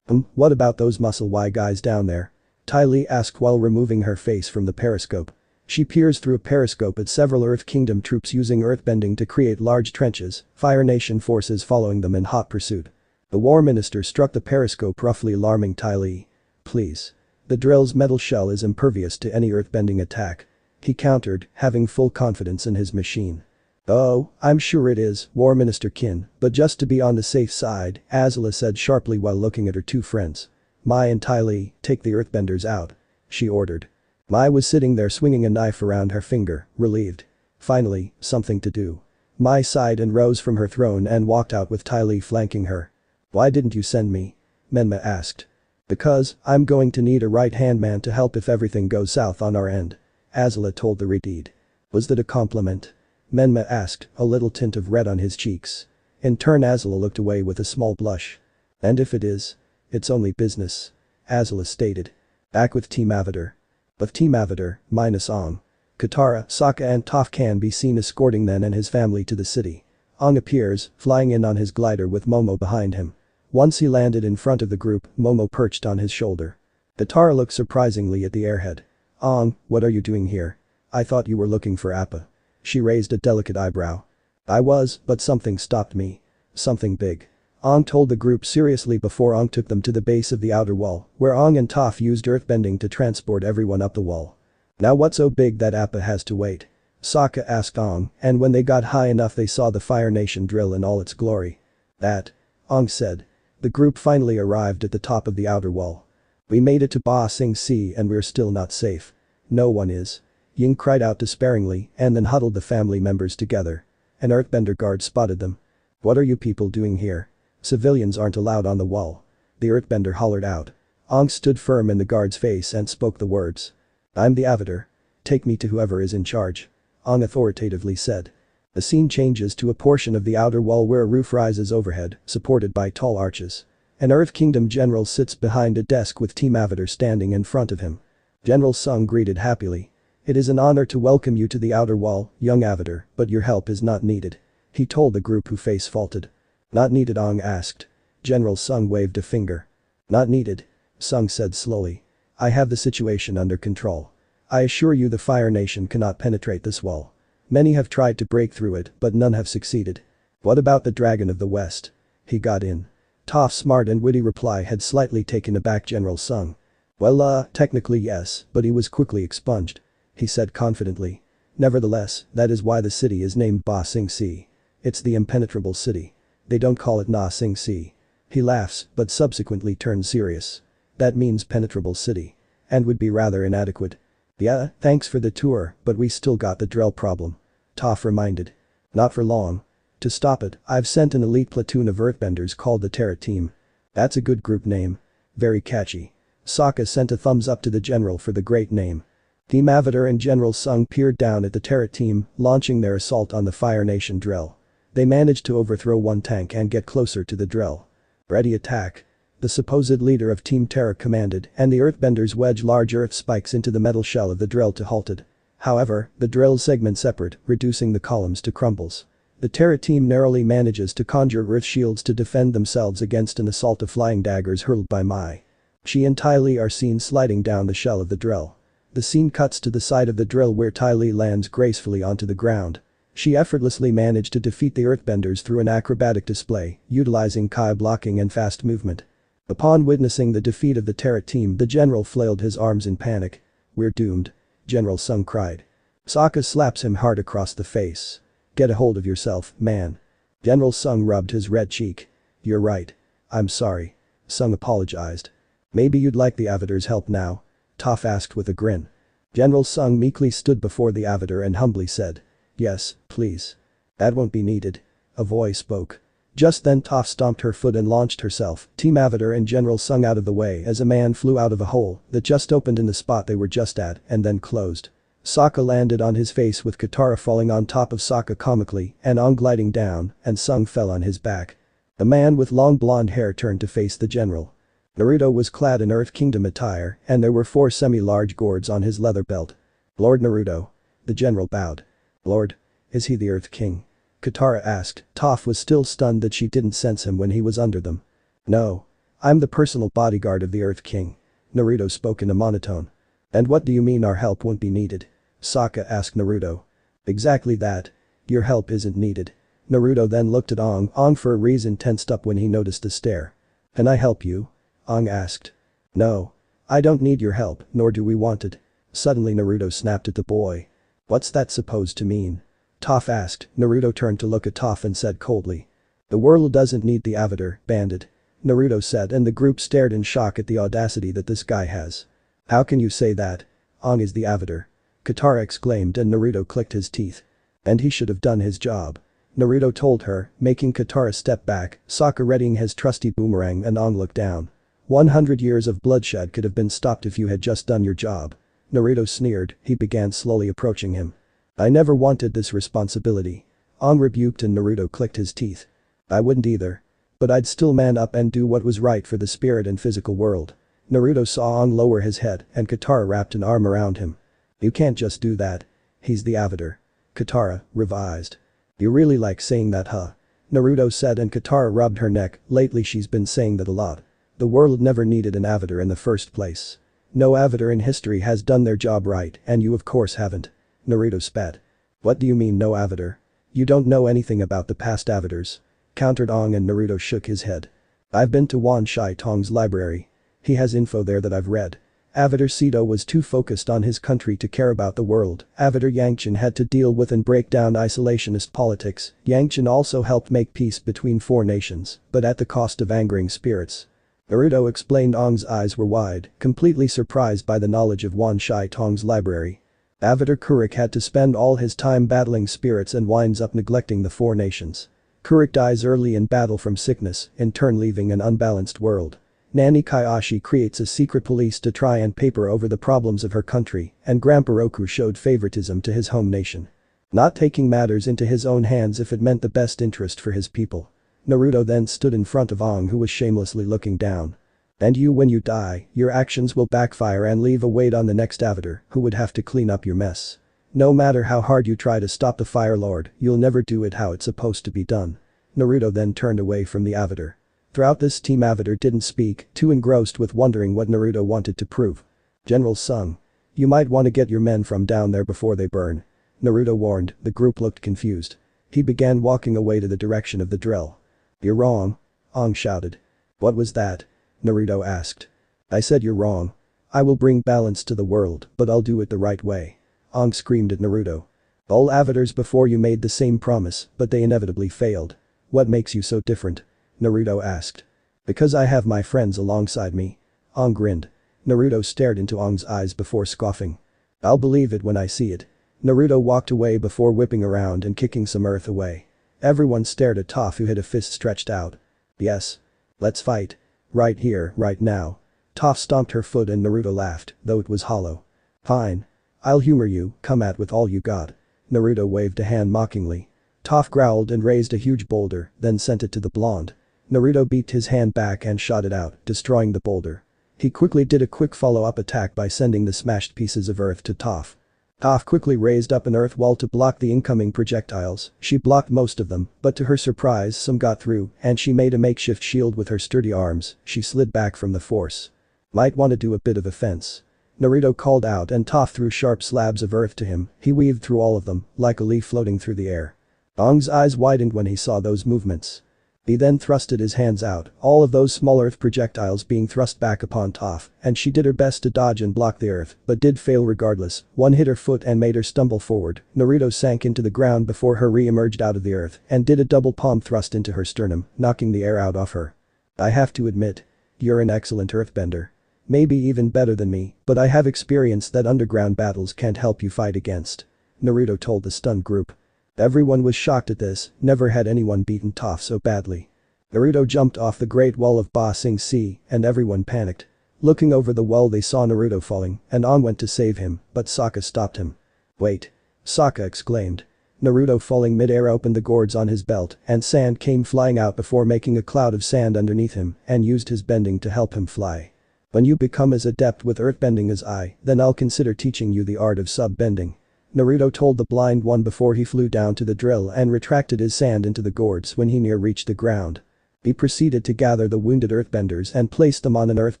What about those muscle Y guys down there? Ty Lee asked while removing her face from the periscope. She peers through a periscope at several Earth Kingdom troops using earthbending to create large trenches, Fire Nation forces following them in hot pursuit. The War Minister struck the periscope roughly alarming Ty Lee. Please. The drill's metal shell is impervious to any earthbending attack. He countered, having full confidence in his machine. Oh, I'm sure it is, War Minister Kin, but just to be on the safe side, Azula said sharply while looking at her 2 friends. Mai and Ty Lee, take the earthbenders out. She ordered. Mai was sitting there swinging a knife around her finger, relieved. Finally, something to do. Mai sighed and rose from her throne and walked out with Ty Lee flanking her. Why didn't you send me? Menma asked. Because, I'm going to need a right-hand man to help if everything goes south on our end. Azula told the redeed. Was that a compliment? Menma asked, a little tint of red on his cheeks. In turn Azula looked away with a small blush. And if it is? It's only business. Azula stated. Back with Team Avatar. With Team Avatar, minus Aang. Katara, Sokka and Toph can be seen escorting Nen and his family to the city. Aang appears, flying in on his glider with Momo behind him. Once he landed in front of the group, Momo perched on his shoulder. Katara looked surprisingly at the airhead. Aang, what are you doing here? I thought you were looking for Appa. She raised a delicate eyebrow. I was, but something stopped me. Something big. Aang told the group seriously before Aang took them to the base of the outer wall, where Aang and Toph used earthbending to transport everyone up the wall. Now what's so big that Appa has to wait? Sokka asked Aang, and when they got high enough they saw the Fire Nation drill in all its glory. That. Aang said. The group finally arrived at the top of the outer wall. We made it to Ba Sing Se and we're still not safe. No one is. Ying cried out despairingly and then huddled the family members together. An earthbender guard spotted them. What are you people doing here? Civilians aren't allowed on the wall. The earthbender hollered out. Aang stood firm in the guard's face and spoke the words. I'm the Avatar. Take me to whoever is in charge. Aang authoritatively said. The scene changes to a portion of the outer wall where a roof rises overhead, supported by tall arches. An Earth Kingdom general sits behind a desk with Team Avatar standing in front of him. General Sung greeted happily. It is an honor to welcome you to the outer wall, young Avatar, but your help is not needed. He told the group who face faulted. Not needed, Aang asked. General Sung waved a finger. Not needed. Sung said slowly. I have the situation under control. I assure you the Fire Nation cannot penetrate this wall. Many have tried to break through it, but none have succeeded. What about the Dragon of the West? He got in. Toph's smart and witty reply had slightly taken aback General Sung. Well, technically yes, but he was quickly expunged. He said confidently. Nevertheless, that is why the city is named Ba Sing Se. It's the impenetrable city. They don't call it Na Sing Se. He laughs, but subsequently turns serious. That means penetrable city. And would be rather inadequate. Yeah, thanks for the tour, but we still got the Drell problem. Toph reminded. Not for long. To stop it, I've sent an elite platoon of earthbenders called the Terra Team. That's a good group name. Very catchy. Sokka sent a thumbs up to the general for the great name. Team Avatar and General Sung peered down at the Terra Team, launching their assault on the Fire Nation Drell. They managed to overthrow one tank and get closer to the Drell. Ready attack. The supposed leader of Team Terra commanded, and the earthbenders wedged large earth spikes into the metal shell of the Drell to halt it. However, the Drell segment separate, reducing the columns to crumbles. The Terra Team narrowly manages to conjure earth shields to defend themselves against an assault of flying daggers hurled by Mai. She and Ty Lee are seen sliding down the shell of the Drell. The scene cuts to the side of the Drell where Ty Lee lands gracefully onto the ground. She effortlessly managed to defeat the earthbenders through an acrobatic display, utilizing Kai blocking and fast movement. Upon witnessing the defeat of the Terra Team, the general flailed his arms in panic. We're doomed. General Sung cried. Sokka slaps him hard across the face. Get a hold of yourself, man. General Sung rubbed his red cheek. You're right. I'm sorry. Sung apologized. Maybe you'd like the Avatar's help now? Toph asked with a grin. General Sung meekly stood before the Avatar and humbly said. Yes, please. That won't be needed. A voice spoke. Just then Toph stomped her foot and launched herself, Team Avatar and General Sung out of the way as a man flew out of a hole that just opened in the spot they were just at and then closed. Sokka landed on his face with Katara falling on top of Sokka comically and Aang gliding down and Sung fell on his back. The man with long blonde hair turned to face the general. Naruto was clad in Earth Kingdom attire and there were 4 semi-large gourds on his leather belt. Lord Naruto. The general bowed. Lord? Is he the Earth King? Katara asked. Toph was still stunned that she didn't sense him when he was under them. No. I'm the personal bodyguard of the Earth King. Naruto spoke in a monotone. And what do you mean our help won't be needed? Sokka asked Naruto. Exactly that. Your help isn't needed. Naruto then looked at Aang. Aang for a reason tensed up when he noticed the stare. Can I help you? Aang asked. No. I don't need your help, nor do we want it. Suddenly Naruto snapped at the boy. What's that supposed to mean? Toph asked. Naruto turned to look at Toph and said coldly. The world doesn't need the Avatar, bandit. Naruto said and the group stared in shock at the audacity that this guy has. How can you say that? Aang is the Avatar. Katara exclaimed and Naruto clicked his teeth. And he should have done his job. Naruto told her, making Katara step back, Sokka readying his trusty boomerang and Aang looked down. 100 years of bloodshed could have been stopped if you had just done your job. Naruto sneered, he began slowly approaching him. I never wanted this responsibility. Aang rebuked and Naruto clicked his teeth. I wouldn't either. But I'd still man up and do what was right for the spirit and physical world. Naruto saw Aang lower his head and Katara wrapped an arm around him. You can't just do that. He's the Avatar. Katara revised. You really like saying that, huh? Naruto said and Katara rubbed her neck, lately she's been saying that a lot. The world never needed an Avatar in the first place. No Avatar in history has done their job right and you of course haven't. Naruto spat. What do you mean no Avatar? You don't know anything about the past Avatars. Countered Aang and Naruto shook his head. I've been to Wan Shai Tong's library. He has info there that I've read. Avatar Sito was too focused on his country to care about the world. Avatar Yangchen had to deal with and break down isolationist politics. Yangchen also helped make peace between 4 nations, but at the cost of angering spirits. Naruto explained. Aang's eyes were wide, completely surprised by the knowledge of Wan Shai Tong's library. Avatar Kuruk had to spend all his time battling spirits and winds up neglecting the 4 nations. Kuruk dies early in battle from sickness, in turn leaving an unbalanced world. Nani Kaiashi creates a secret police to try and paper over the problems of her country, and Grandpa Roku showed favoritism to his home nation. Not taking matters into his own hands if it meant the best interest for his people. Naruto then stood in front of Aang who was shamelessly looking down. And you, when you die, your actions will backfire and leave a weight on the next Avatar who would have to clean up your mess. No matter how hard you try to stop the Fire Lord, you'll never do it how it's supposed to be done. Naruto then turned away from the Avatar. Throughout this team Avatar didn't speak, too engrossed with wondering what Naruto wanted to prove. General Sung. You might want to get your men from down there before they burn. Naruto warned, the group looked confused. He began walking away to the direction of the drill. You're wrong. Aang shouted. What was that? Naruto asked. I said you're wrong. I will bring balance to the world, but I'll do it the right way. Aang screamed at Naruto. All Avatars before you made the same promise, but they inevitably failed. What makes you so different? Naruto asked. Because I have my friends alongside me. Aang grinned. Naruto stared into Aang's eyes before scoffing. I'll believe it when I see it. Naruto walked away before whipping around and kicking some earth away. Everyone stared at Toph who had a fist stretched out. Yes. Let's fight. Right here, right now. Toph stomped her foot and Naruto laughed, though it was hollow. Fine. I'll humor you, come at with all you got. Naruto waved a hand mockingly. Toph growled and raised a huge boulder, then sent it to the blonde. Naruto beat his hand back and shot it out, destroying the boulder. He quickly did a quick follow-up attack by sending the smashed pieces of earth to Toph. Toph quickly raised up an earth wall to block the incoming projectiles. She blocked most of them, but to her surprise some got through and she made a makeshift shield with her sturdy arms. She slid back from the force. Might want to do a bit of a fence. Naruto called out and Toph threw sharp slabs of earth to him. He weaved through all of them, like a leaf floating through the air. Aang's eyes widened when he saw those movements. He then thrusted his hands out, all of those small earth projectiles being thrust back upon Toph, and she did her best to dodge and block the earth, but did fail regardless. One hit her foot and made her stumble forward. Naruto sank into the ground before her re-emerged out of the earth and did a double palm thrust into her sternum, knocking the air out of her. I have to admit. You're an excellent earthbender. Maybe even better than me, but I have experience that underground battles can't help you fight against. Naruto told the stunned group. Everyone was shocked at this, never had anyone beaten Toph so badly. Naruto jumped off the Great Wall of Ba Sing Se, and everyone panicked. Looking over the wall they saw Naruto falling, and Aang went to save him, but Sokka stopped him. Wait. Sokka exclaimed. Naruto falling mid-air opened the gourds on his belt, and sand came flying out before making a cloud of sand underneath him, and used his bending to help him fly. When you become as adept with earthbending as I, then I'll consider teaching you the art of sub-bending. Naruto told the blind one before he flew down to the drill and retracted his sand into the gourds when he near reached the ground. He proceeded to gather the wounded earthbenders and placed them on an earth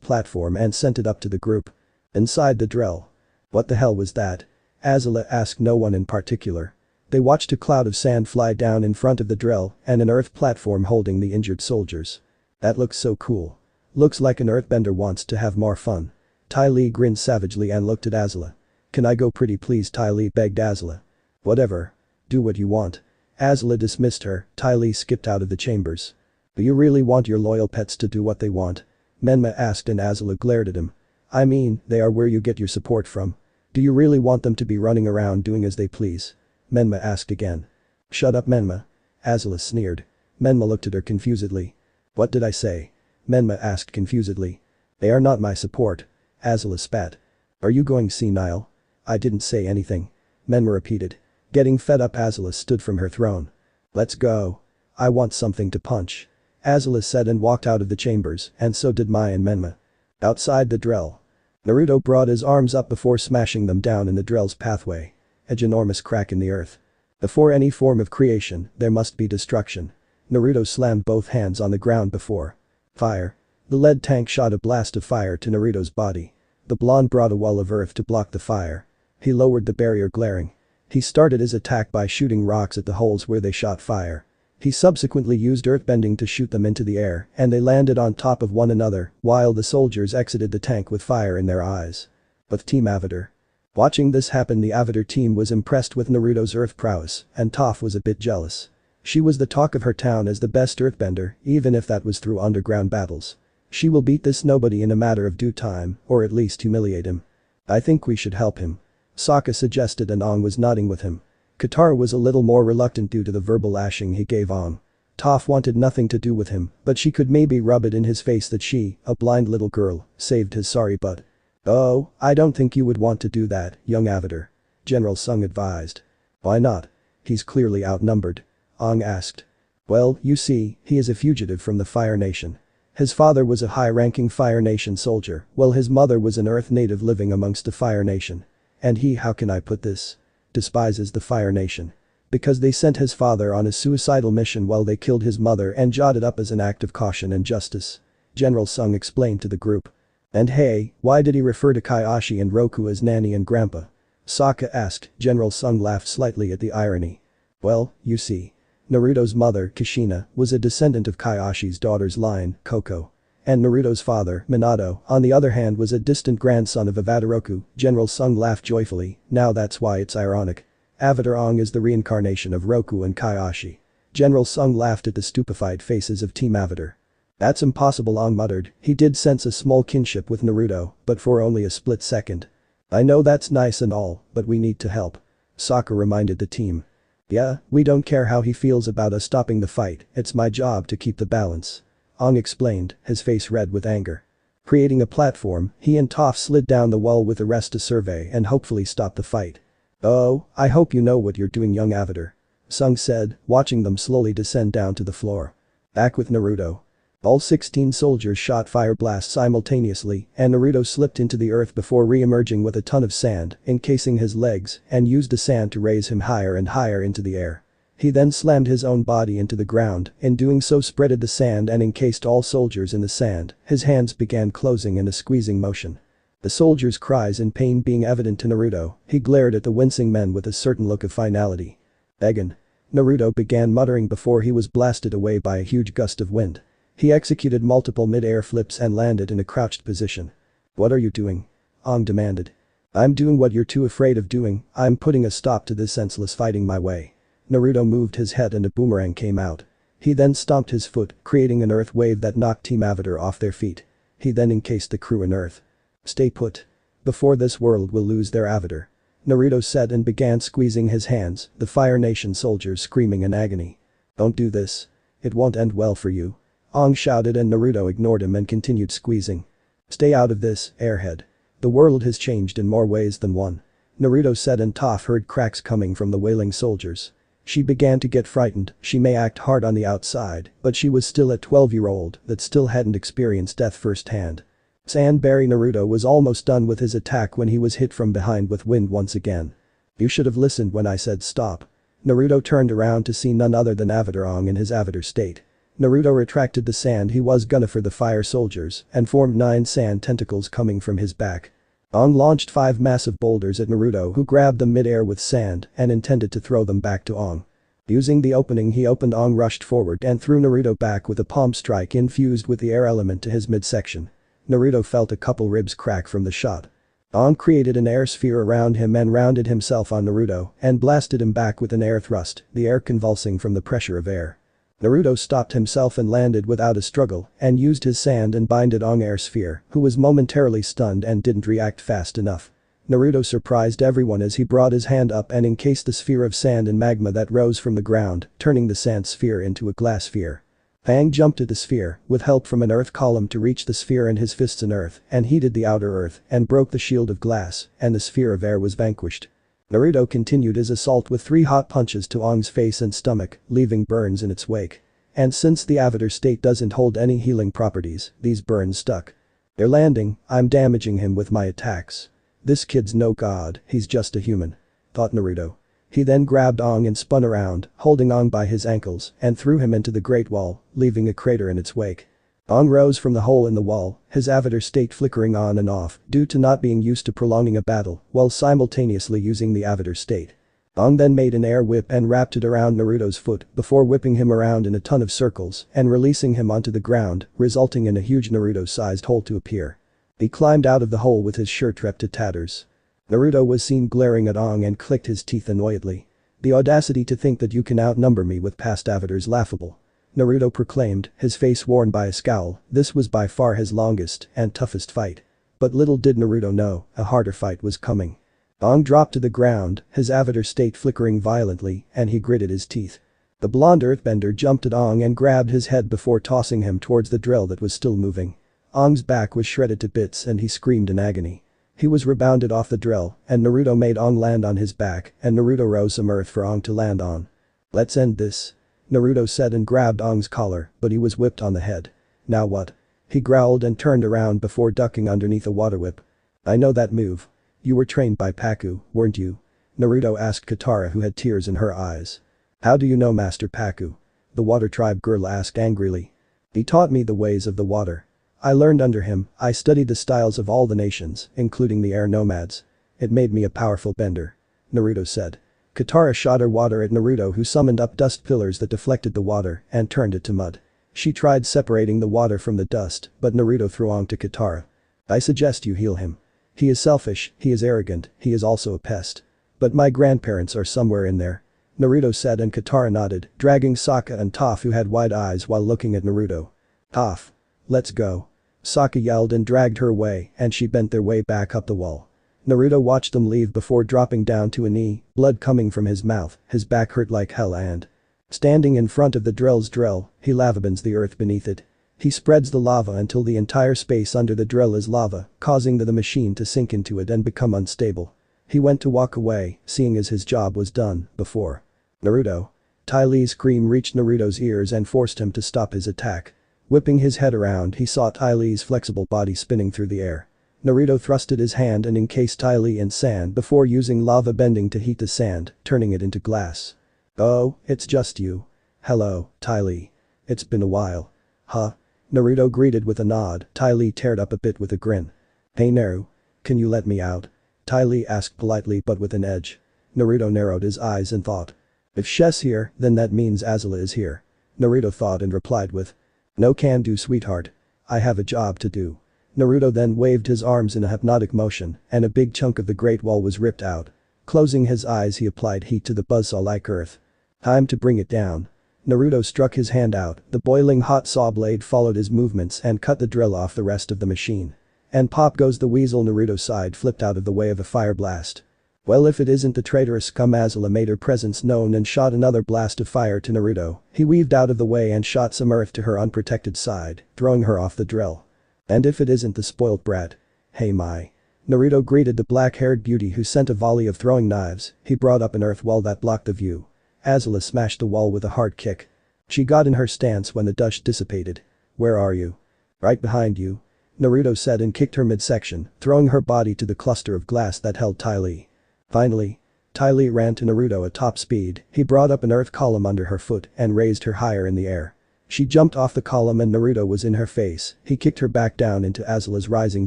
platform and sent it up to the group. Inside the drill. What the hell was that? Azula asked no one in particular. They watched a cloud of sand fly down in front of the drill and an earth platform holding the injured soldiers. That looks so cool. Looks like an earthbender wants to have more fun. Ty Lee grinned savagely and looked at Azula. Can I go pretty please? Ty Lee begged Azula. Whatever. Do what you want. Azula dismissed her. Ty Lee skipped out of the chambers. Do you really want your loyal pets to do what they want? Menma asked and Azula glared at him. I mean, they are where you get your support from. Do you really want them to be running around doing as they please? Menma asked again. Shut up Menma. Azula sneered. Menma looked at her confusedly. What did I say? Menma asked confusedly. They are not my support. Azula spat. Are you going senile? I didn't say anything. Menma repeated. Getting fed up, Azula stood from her throne. Let's go. I want something to punch. Azula said and walked out of the chambers, and so did Mai and Menma. Outside the drill. Naruto brought his arms up before smashing them down in the drill's pathway. A ginormous crack in the earth. Before any form of creation, there must be destruction. Naruto slammed both hands on the ground before. Fire. The lead tank shot a blast of fire to Naruto's body. The blonde brought a wall of earth to block the fire. He lowered the barrier, glaring. He started his attack by shooting rocks at the holes where they shot fire. He subsequently used earthbending to shoot them into the air, and they landed on top of one another, while the soldiers exited the tank with fire in their eyes. But Team Avatar. Watching this happen, the Avatar team was impressed with Naruto's earth prowess, and Toph was a bit jealous. She was the talk of her town as the best earthbender, even if that was through underground battles. She will beat this nobody in a matter of due time, or at least humiliate him. I think we should help him. Sokka suggested, and Aang was nodding with him. Katara was a little more reluctant due to the verbal lashing he gave Aang. Toph wanted nothing to do with him, but she could maybe rub it in his face that she, a blind little girl, saved his sorry butt. Oh, I don't think you would want to do that, young Avatar. General Sung advised. Why not? He's clearly outnumbered. Aang asked. Well, you see, he is a fugitive from the Fire Nation. His father was a high-ranking Fire Nation soldier, while his mother was an Earth native living amongst the Fire Nation. And he, how can I put this? Despises the Fire Nation. Because they sent his father on a suicidal mission while they killed his mother and jotted up as an act of caution and justice. General Sung explained to the group. And hey, why did he refer to Kakashi and Roku as Nanny and Grandpa? Sokka asked. General Sung laughed slightly at the irony. Well, you see. Naruto's mother, Kushina, was a descendant of Kakashi's daughter's line, Koko. And Naruto's father, Minato, on the other hand, was a distant grandson of Avataroku. General Sung laughed joyfully. Now that's why it's ironic. Avatar Aang is the reincarnation of Roku and Kakashi. General Sung laughed at the stupefied faces of Team Avatar. That's impossible, Aang muttered. He did sense a small kinship with Naruto, but for only a split second. I know that's nice and all, but we need to help. Sokka reminded the team. Yeah, we don't care how he feels about us stopping the fight, it's my job to keep the balance. Aang explained, his face red with anger. Creating a platform, he and Toph slid down the wall with the rest to survey and hopefully stop the fight. Oh, I hope you know what you're doing, young Avatar. Sung said, watching them slowly descend down to the floor. Back with Naruto. All 16 soldiers shot fire blasts simultaneously, and Naruto slipped into the earth before re-emerging with a ton of sand, encasing his legs, and used the sand to raise him higher and higher into the air. He then slammed his own body into the ground, in doing so spreaded the sand and encased all soldiers in the sand. His hands began closing in a squeezing motion. The soldiers' cries in pain being evident to Naruto, he glared at the wincing men with a certain look of finality. Egan. Naruto began muttering before he was blasted away by a huge gust of wind. He executed multiple mid-air flips and landed in a crouched position. What are you doing? Aang demanded. I'm doing what you're too afraid of doing, I'm putting a stop to this senseless fighting my way. Naruto moved his head and a boomerang came out. He then stomped his foot, creating an earth wave that knocked Team Avatar off their feet. He then encased the crew in earth. Stay put. Before this world will lose their Avatar. Naruto said and began squeezing his hands, the Fire Nation soldiers screaming in agony. Don't do this. It won't end well for you. Aang shouted and Naruto ignored him and continued squeezing. Stay out of this, airhead. The world has changed in more ways than one. Naruto said and Toph heard cracks coming from the wailing soldiers. She began to get frightened. She may act hard on the outside, but she was still a 12-year-old that still hadn't experienced death firsthand. Sandberry Naruto was almost done with his attack when he was hit from behind with wind once again. You should have listened when I said stop. Naruto turned around to see none other than Avatar Aang in his Avatar state. Naruto retracted the sand he was gonna for the fire soldiers and formed 9 sand tentacles coming from his back. Aang launched 5 massive boulders at Naruto, who grabbed them mid-air with sand and intended to throw them back to Aang. Using the opening he opened, Aang rushed forward and threw Naruto back with a palm strike infused with the air element to his midsection. Naruto felt a couple ribs crack from the shot. Aang created an air sphere around him and rounded himself on Naruto and blasted him back with an air thrust, the air convulsing from the pressure of air. Naruto stopped himself and landed without a struggle and used his sand and binded Aang air sphere, who was momentarily stunned and didn't react fast enough. Naruto surprised everyone as he brought his hand up and encased the sphere of sand in magma that rose from the ground, turning the sand sphere into a glass sphere. Fang jumped at the sphere, with help from an earth column to reach the sphere and his fists in earth, and heated the outer earth, and broke the shield of glass, and the sphere of air was vanquished. Naruto continued his assault with 3 hot punches to Aang's face and stomach, leaving burns in its wake. And since the avatar state doesn't hold any healing properties, these burns stuck. They're landing, I'm damaging him with my attacks. This kid's no god, he's just a human. Thought Naruto. He then grabbed Aang and spun around, holding Aang by his ankles, and threw him into the Great Wall, leaving a crater in its wake. Aang rose from the hole in the wall, his avatar state flickering on and off due to not being used to prolonging a battle while simultaneously using the avatar state. Aang then made an air whip and wrapped it around Naruto's foot before whipping him around in a ton of circles and releasing him onto the ground, resulting in a huge Naruto-sized hole to appear. He climbed out of the hole with his shirt ripped to tatters. Naruto was seen glaring at Aang and clicked his teeth annoyedly. The audacity to think that you can outnumber me with past avatars laughable. Naruto proclaimed, his face worn by a scowl, this was by far his longest and toughest fight. But little did Naruto know, a harder fight was coming. Aang dropped to the ground, his avatar state flickering violently, and he gritted his teeth. The blonde earthbender jumped at Aang and grabbed his head before tossing him towards the drill that was still moving. Aang's back was shredded to bits and he screamed in agony. He was rebounded off the drill, and Naruto made Aang land on his back, and Naruto rose some earth for Aang to land on. Let's end this. Naruto said and grabbed Aang's collar, but he was whipped on the head. Now what? He growled and turned around before ducking underneath a water whip. I know that move. You were trained by Paku, weren't you? Naruto asked Katara, who had tears in her eyes. How do you know Master Paku? The water tribe girl asked angrily. He taught me the ways of the water. I learned under him, I studied the styles of all the nations, including the air nomads. It made me a powerful bender. Naruto said. Katara shot her water at Naruto, who summoned up dust pillars that deflected the water and turned it to mud. She tried separating the water from the dust, but Naruto threw Aang to Katara. I suggest you heal him. He is selfish, he is arrogant, he is also a pest. But my grandparents are somewhere in there. Naruto said and Katara nodded, dragging Sokka and Toph, who had wide eyes while looking at Naruto. Toph. Let's go. Sokka yelled and dragged her away, and she bent their way back up the wall. Naruto watched them leave before dropping down to a knee, blood coming from his mouth, his back hurt like hell and standing in front of the drill's drill, he lavabends the earth beneath it. He spreads the lava until the entire space under the drill is lava, causing the machine to sink into it and become unstable. He went to walk away, seeing as his job was done, before Naruto. Ty Lee's scream reached Naruto's ears and forced him to stop his attack. Whipping his head around, he saw Ty Lee's flexible body spinning through the air. Naruto thrusted his hand and encased Ty Lee in sand before using lava bending to heat the sand, turning it into glass. Oh, it's just you. Hello, Ty Lee. It's been a while. Huh? Naruto greeted with a nod. Ty Lee teared up a bit with a grin. Hey Naru. Can you let me out? Ty Lee asked politely but with an edge. Naruto narrowed his eyes and thought. If Shess here, then that means Azula is here. Naruto thought and replied with. No can do, sweetheart. I have a job to do. Naruto then waved his arms in a hypnotic motion and a big chunk of the Great Wall was ripped out. Closing his eyes, he applied heat to the buzzsaw like earth. Time to bring it down. Naruto struck his hand out, the boiling hot saw blade followed his movements and cut the drill off the rest of the machine. And pop goes the weasel. Naruto's side flipped out of the way of a fire blast. Well, if it isn't the traitorous scum, Azula made her presence known and shot another blast of fire to Naruto. He weaved out of the way and shot some earth to her unprotected side, throwing her off the drill. And if it isn't the spoilt brat. Hey my. Naruto greeted the black-haired beauty who sent a volley of throwing knives. He brought up an earth wall that blocked the view. Azula smashed the wall with a hard kick. She got in her stance when the dust dissipated. Where are you? Right behind you. Naruto said and kicked her midsection, throwing her body to the cluster of glass that held Ty Lee. Finally. Ty Lee ran to Naruto at top speed. He brought up an earth column under her foot and raised her higher in the air. She jumped off the column and Naruto was in her face. He kicked her back down into Azula's rising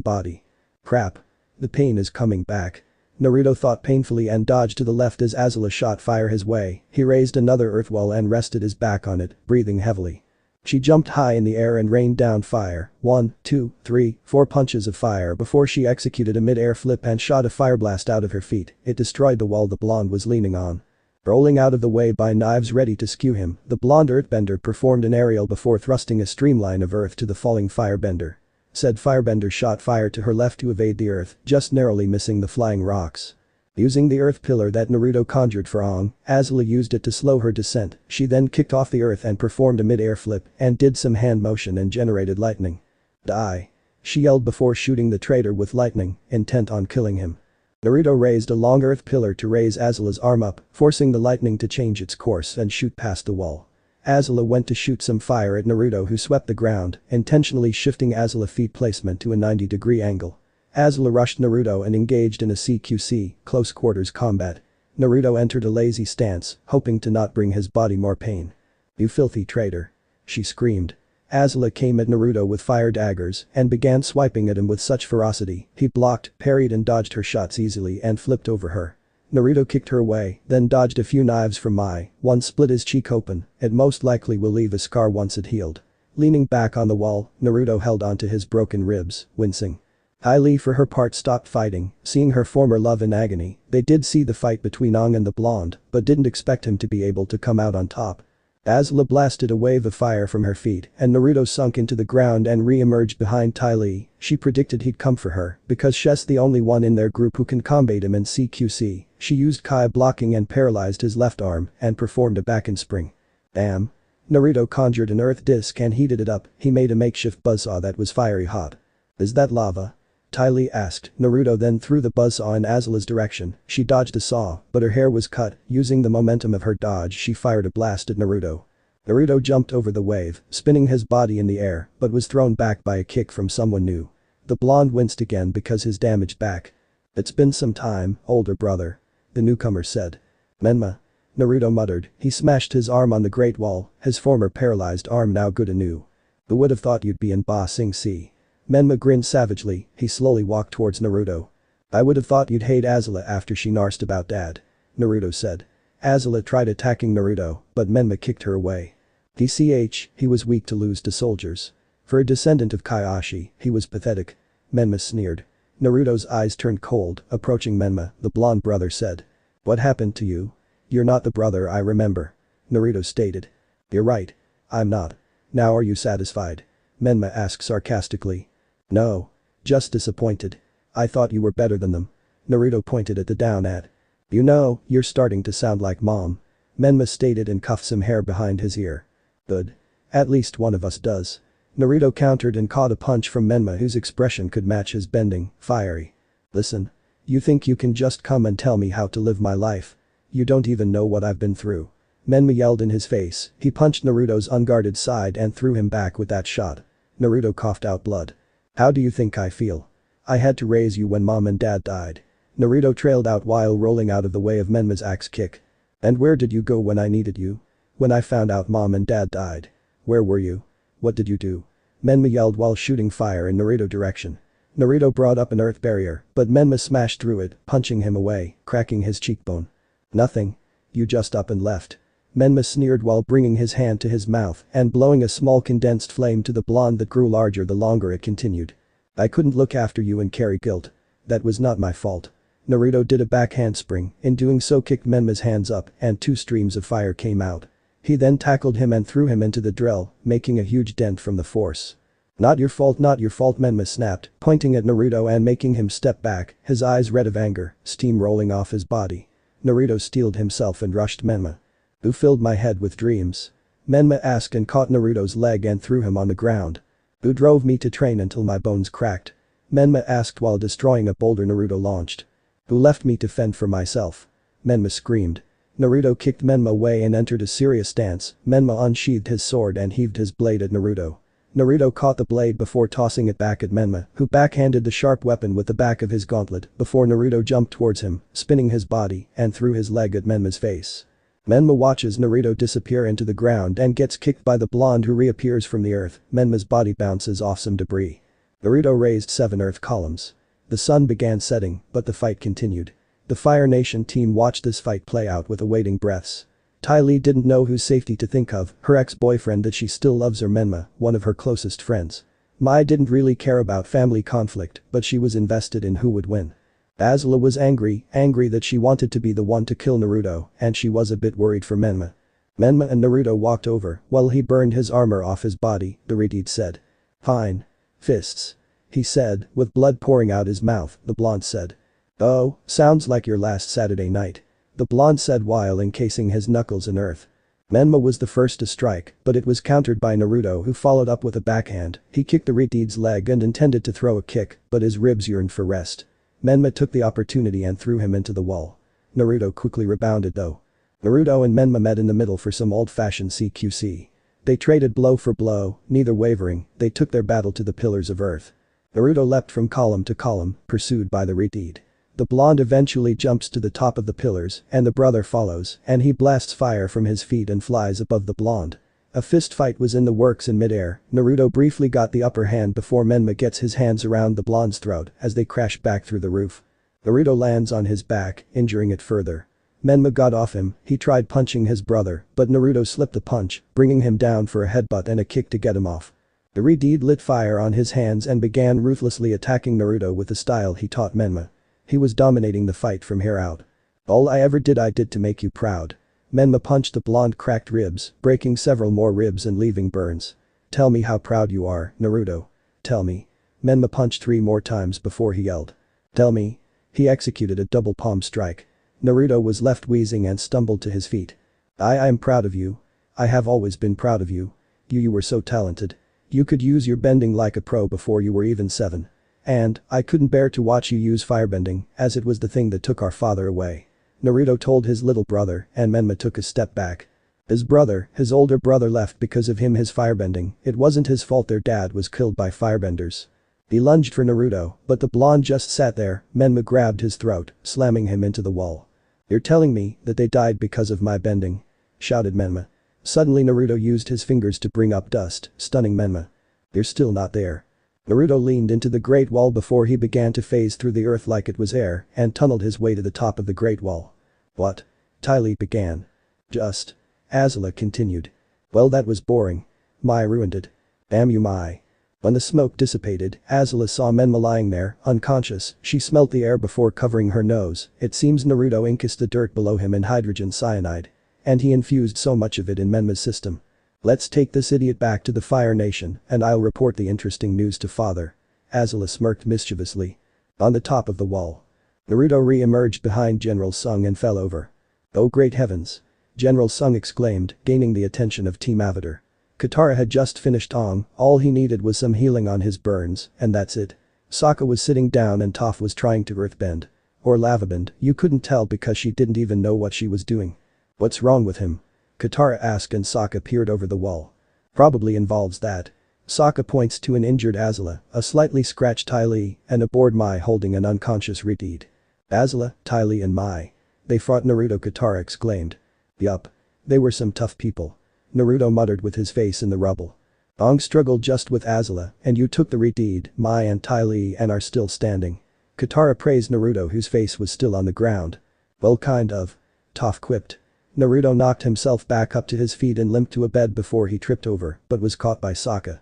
body. Crap. The pain is coming back. Naruto thought painfully and dodged to the left as Azula shot fire his way. He raised another earth wall and rested his back on it, breathing heavily. She jumped high in the air and rained down fire. 1, 2, 3, 4 punches of fire before she executed a mid-air flip and shot a fireblast out of her feet. It destroyed the wall the blonde was leaning on. Rolling out of the way by knives ready to skew him, the blonde earthbender performed an aerial before thrusting a streamline of earth to the falling firebender. Said firebender shot fire to her left to evade the earth, just narrowly missing the flying rocks. Using the earth pillar that Naruto conjured for Aang, Azula used it to slow her descent. She then kicked off the earth and performed a mid-air flip and did some hand motion and generated lightning. Die. She yelled before shooting the traitor with lightning, intent on killing him. Naruto raised a long earth pillar to raise Azula's arm up, forcing the lightning to change its course and shoot past the wall. Azula went to shoot some fire at Naruto, who swept the ground, intentionally shifting Azula's feet placement to a 90-degree angle. Azula rushed Naruto and engaged in a CQC, close quarters combat. Naruto entered a lazy stance, hoping to not bring his body more pain. "You filthy traitor." She screamed. Azula came at Naruto with fire daggers and began swiping at him with such ferocity. He blocked, parried and dodged her shots easily and flipped over her. Naruto kicked her away, then dodged a few knives from Mai. One split his cheek open. It most likely will leave a scar once it healed. Leaning back on the wall, Naruto held onto his broken ribs, wincing. Ty Lee for her part stopped fighting, seeing her former love in agony. They did see the fight between Aang and the blonde, but didn't expect him to be able to come out on top. Azula blasted a wave of fire from her feet and Naruto sunk into the ground and re-emerged behind Ty Lee. She predicted he'd come for her because she's the only one in their group who can combat him in CQC. She used Kai blocking and paralyzed his left arm and performed a back handspring. Damn. Naruto conjured an earth disc and heated it up. He made a makeshift buzzsaw that was fiery hot. "Is that lava?" Ty Lee asked. Naruto then threw the buzzsaw in Azula's direction. She dodged the saw, but her hair was cut. Using the momentum of her dodge, she fired a blast at Naruto. Naruto jumped over the wave, spinning his body in the air, but was thrown back by a kick from someone new. The blonde winced again because his damaged back. "It's been some time, older brother," the newcomer said. "Menma," Naruto muttered. He smashed his arm on the Great Wall, his former paralyzed arm now good anew. "Who would have thought you'd be in Ba Sing Se?" Menma grinned savagely. He slowly walked towards Naruto. "I would have thought you'd hate Azula after she narsed about Dad," Naruto said. Azula tried attacking Naruto, but Menma kicked her away. He was weak to lose to soldiers. For a descendant of Kaiashi, he was pathetic. Menma sneered. Naruto's eyes turned cold. Approaching Menma, the blonde brother said. "What happened to you? You're not the brother I remember," Naruto stated. "You're right. I'm not. Now are you satisfied?" Menma asked sarcastically. "No. Just disappointed. I thought you were better than them." Naruto pointed at the down at. "You know, you're starting to sound like Mom," Menma stated and cuffed some hair behind his ear. "Good. At least one of us does." Naruto countered and caught a punch from Menma, whose expression could match his bending, fiery. "Listen. You think you can just come and tell me how to live my life? You don't even know what I've been through." Menma yelled in his face. He punched Naruto's unguarded side and threw him back with that shot. Naruto coughed out blood. "How do you think I feel? I had to raise you when Mom and Dad died." Naruto trailed out while rolling out of the way of Menma's axe kick. "And where did you go when I needed you? When I found out Mom and Dad died? Where were you? What did you do?" Menma yelled while shooting fire in Naruto's direction. Naruto brought up an earth barrier, but Menma smashed through it, punching him away, cracking his cheekbone. "Nothing. You just up and left." Menma sneered while bringing his hand to his mouth and blowing a small condensed flame to the blonde that grew larger the longer it continued. "I couldn't look after you and carry guilt. That was not my fault." Naruto did a back handspring, in doing so kicked Menma's hands up and 2 streams of fire came out. He then tackled him and threw him into the drill, making a huge dent from the force. Not your fault, Menma snapped, pointing at Naruto and making him step back, his eyes red of anger, steam rolling off his body. Naruto steeled himself and rushed Menma. "Who filled my head with dreams?" Menma asked and caught Naruto's leg and threw him on the ground. "Who drove me to train until my bones cracked?" Menma asked while destroying a boulder Naruto launched. "Who left me to fend for myself?" Menma screamed. Naruto kicked Menma away and entered a serious stance. Menma unsheathed his sword and heaved his blade at Naruto. Naruto caught the blade before tossing it back at Menma, who backhanded the sharp weapon with the back of his gauntlet before Naruto jumped towards him, spinning his body and threw his leg at Menma's face. Menma watches Naruto disappear into the ground and gets kicked by the blonde who reappears from the earth. Menma's body bounces off some debris. Naruto raised 7 earth columns. The sun began setting, but the fight continued. The Fire Nation team watched this fight play out with awaiting breaths. Ty Lee didn't know whose safety to think of, her ex-boyfriend that she still loves or Menma, one of her closest friends. Mai didn't really care about family conflict, but she was invested in who would win. Azula was angry that she wanted to be the one to kill Naruto, and she was a bit worried for Menma. Menma and Naruto walked over while he burned his armor off his body, Naruto said. "Fine. Fists," he said, with blood pouring out his mouth, the blonde said. Oh, sounds like your last Saturday night. The blonde said while encasing his knuckles in earth. Menma was the first to strike, but it was countered by Naruto who followed up with a backhand. He kicked the Redeed's leg and intended to throw a kick, but his ribs yearned for rest. Menma took the opportunity and threw him into the wall. Naruto quickly rebounded though. Naruto and Menma met in the middle for some old-fashioned CQC. They traded blow for blow, neither wavering, they took their battle to the pillars of earth. Naruto leapt from column to column, pursued by the Redeed. The blonde eventually jumps to the top of the pillars, and the brother follows, and he blasts fire from his feet and flies above the blonde. A fist fight was in the works in midair. Naruto briefly got the upper hand before Menma gets his hands around the blonde's throat as they crash back through the roof. Naruto lands on his back, injuring it further. Menma got off him, he tried punching his brother, but Naruto slipped a punch, bringing him down for a headbutt and a kick to get him off. The Redeed lit fire on his hands and began ruthlessly attacking Naruto with the style he taught Menma. He was dominating the fight from here out. All I ever did I did to make you proud. Menma punched the blonde cracked ribs, breaking several more ribs and leaving burns. Tell me how proud you are, Naruto. Tell me. Menma punched 3 more times before he yelled. Tell me. He executed a double palm strike. Naruto was left wheezing and stumbled to his feet. I am proud of you. I have always been proud of you. You were so talented. You could use your bending like a pro before you were even 7. And, I couldn't bear to watch you use firebending, as it was the thing that took our father away. Naruto told his little brother, and Menma took a step back. His older brother left because of his firebending. It wasn't his fault their dad was killed by firebenders. He lunged for Naruto, but the blonde just sat there. Menma grabbed his throat, slamming him into the wall. You're telling me that they died because of my bending? Shouted Menma. Suddenly Naruto used his fingers to bring up dust, stunning Menma. You're still not there. Naruto leaned into the Great Wall before he began to phase through the earth like it was air and tunneled his way to the top of the Great Wall. What? Ty Lee began. Just. Azula continued. Well, that was boring. Mai ruined it. Damn you, Mai. When the smoke dissipated, Azula saw Menma lying there, unconscious. She smelt the air before covering her nose. It seems Naruto encased the dirt below him in hydrogen cyanide. And he infused so much of it in Menma's system. Let's take this idiot back to the Fire Nation and I'll report the interesting news to father. Azula smirked mischievously. On the top of the wall. Naruto re-emerged behind General Sung and fell over. Oh great heavens. General Sung exclaimed, gaining the attention of Team Avatar. Katara had just finished all he needed was some healing on his burns, and that's it. Sokka was sitting down and Toph was trying to earthbend. Or lavabend, you couldn't tell because she didn't even know what she was doing. What's wrong with him? Katara asked and Sokka peered over the wall. Probably involves that. Sokka points to an injured Azula, a slightly scratched Ty Lee, and a bored Mai holding an unconscious Redeed. Azula, Ty Lee and Mai. They fought Naruto, Katara exclaimed. Yup. They were some tough people. Naruto muttered with his face in the rubble. Aang struggled just with Azula, and you took the Redeed, Mai and Ty Lee and are still standing. Katara praised Naruto whose face was still on the ground. Well kind of. Toph quipped. Naruto knocked himself back up to his feet and limped to a bed before he tripped over, but was caught by Sokka.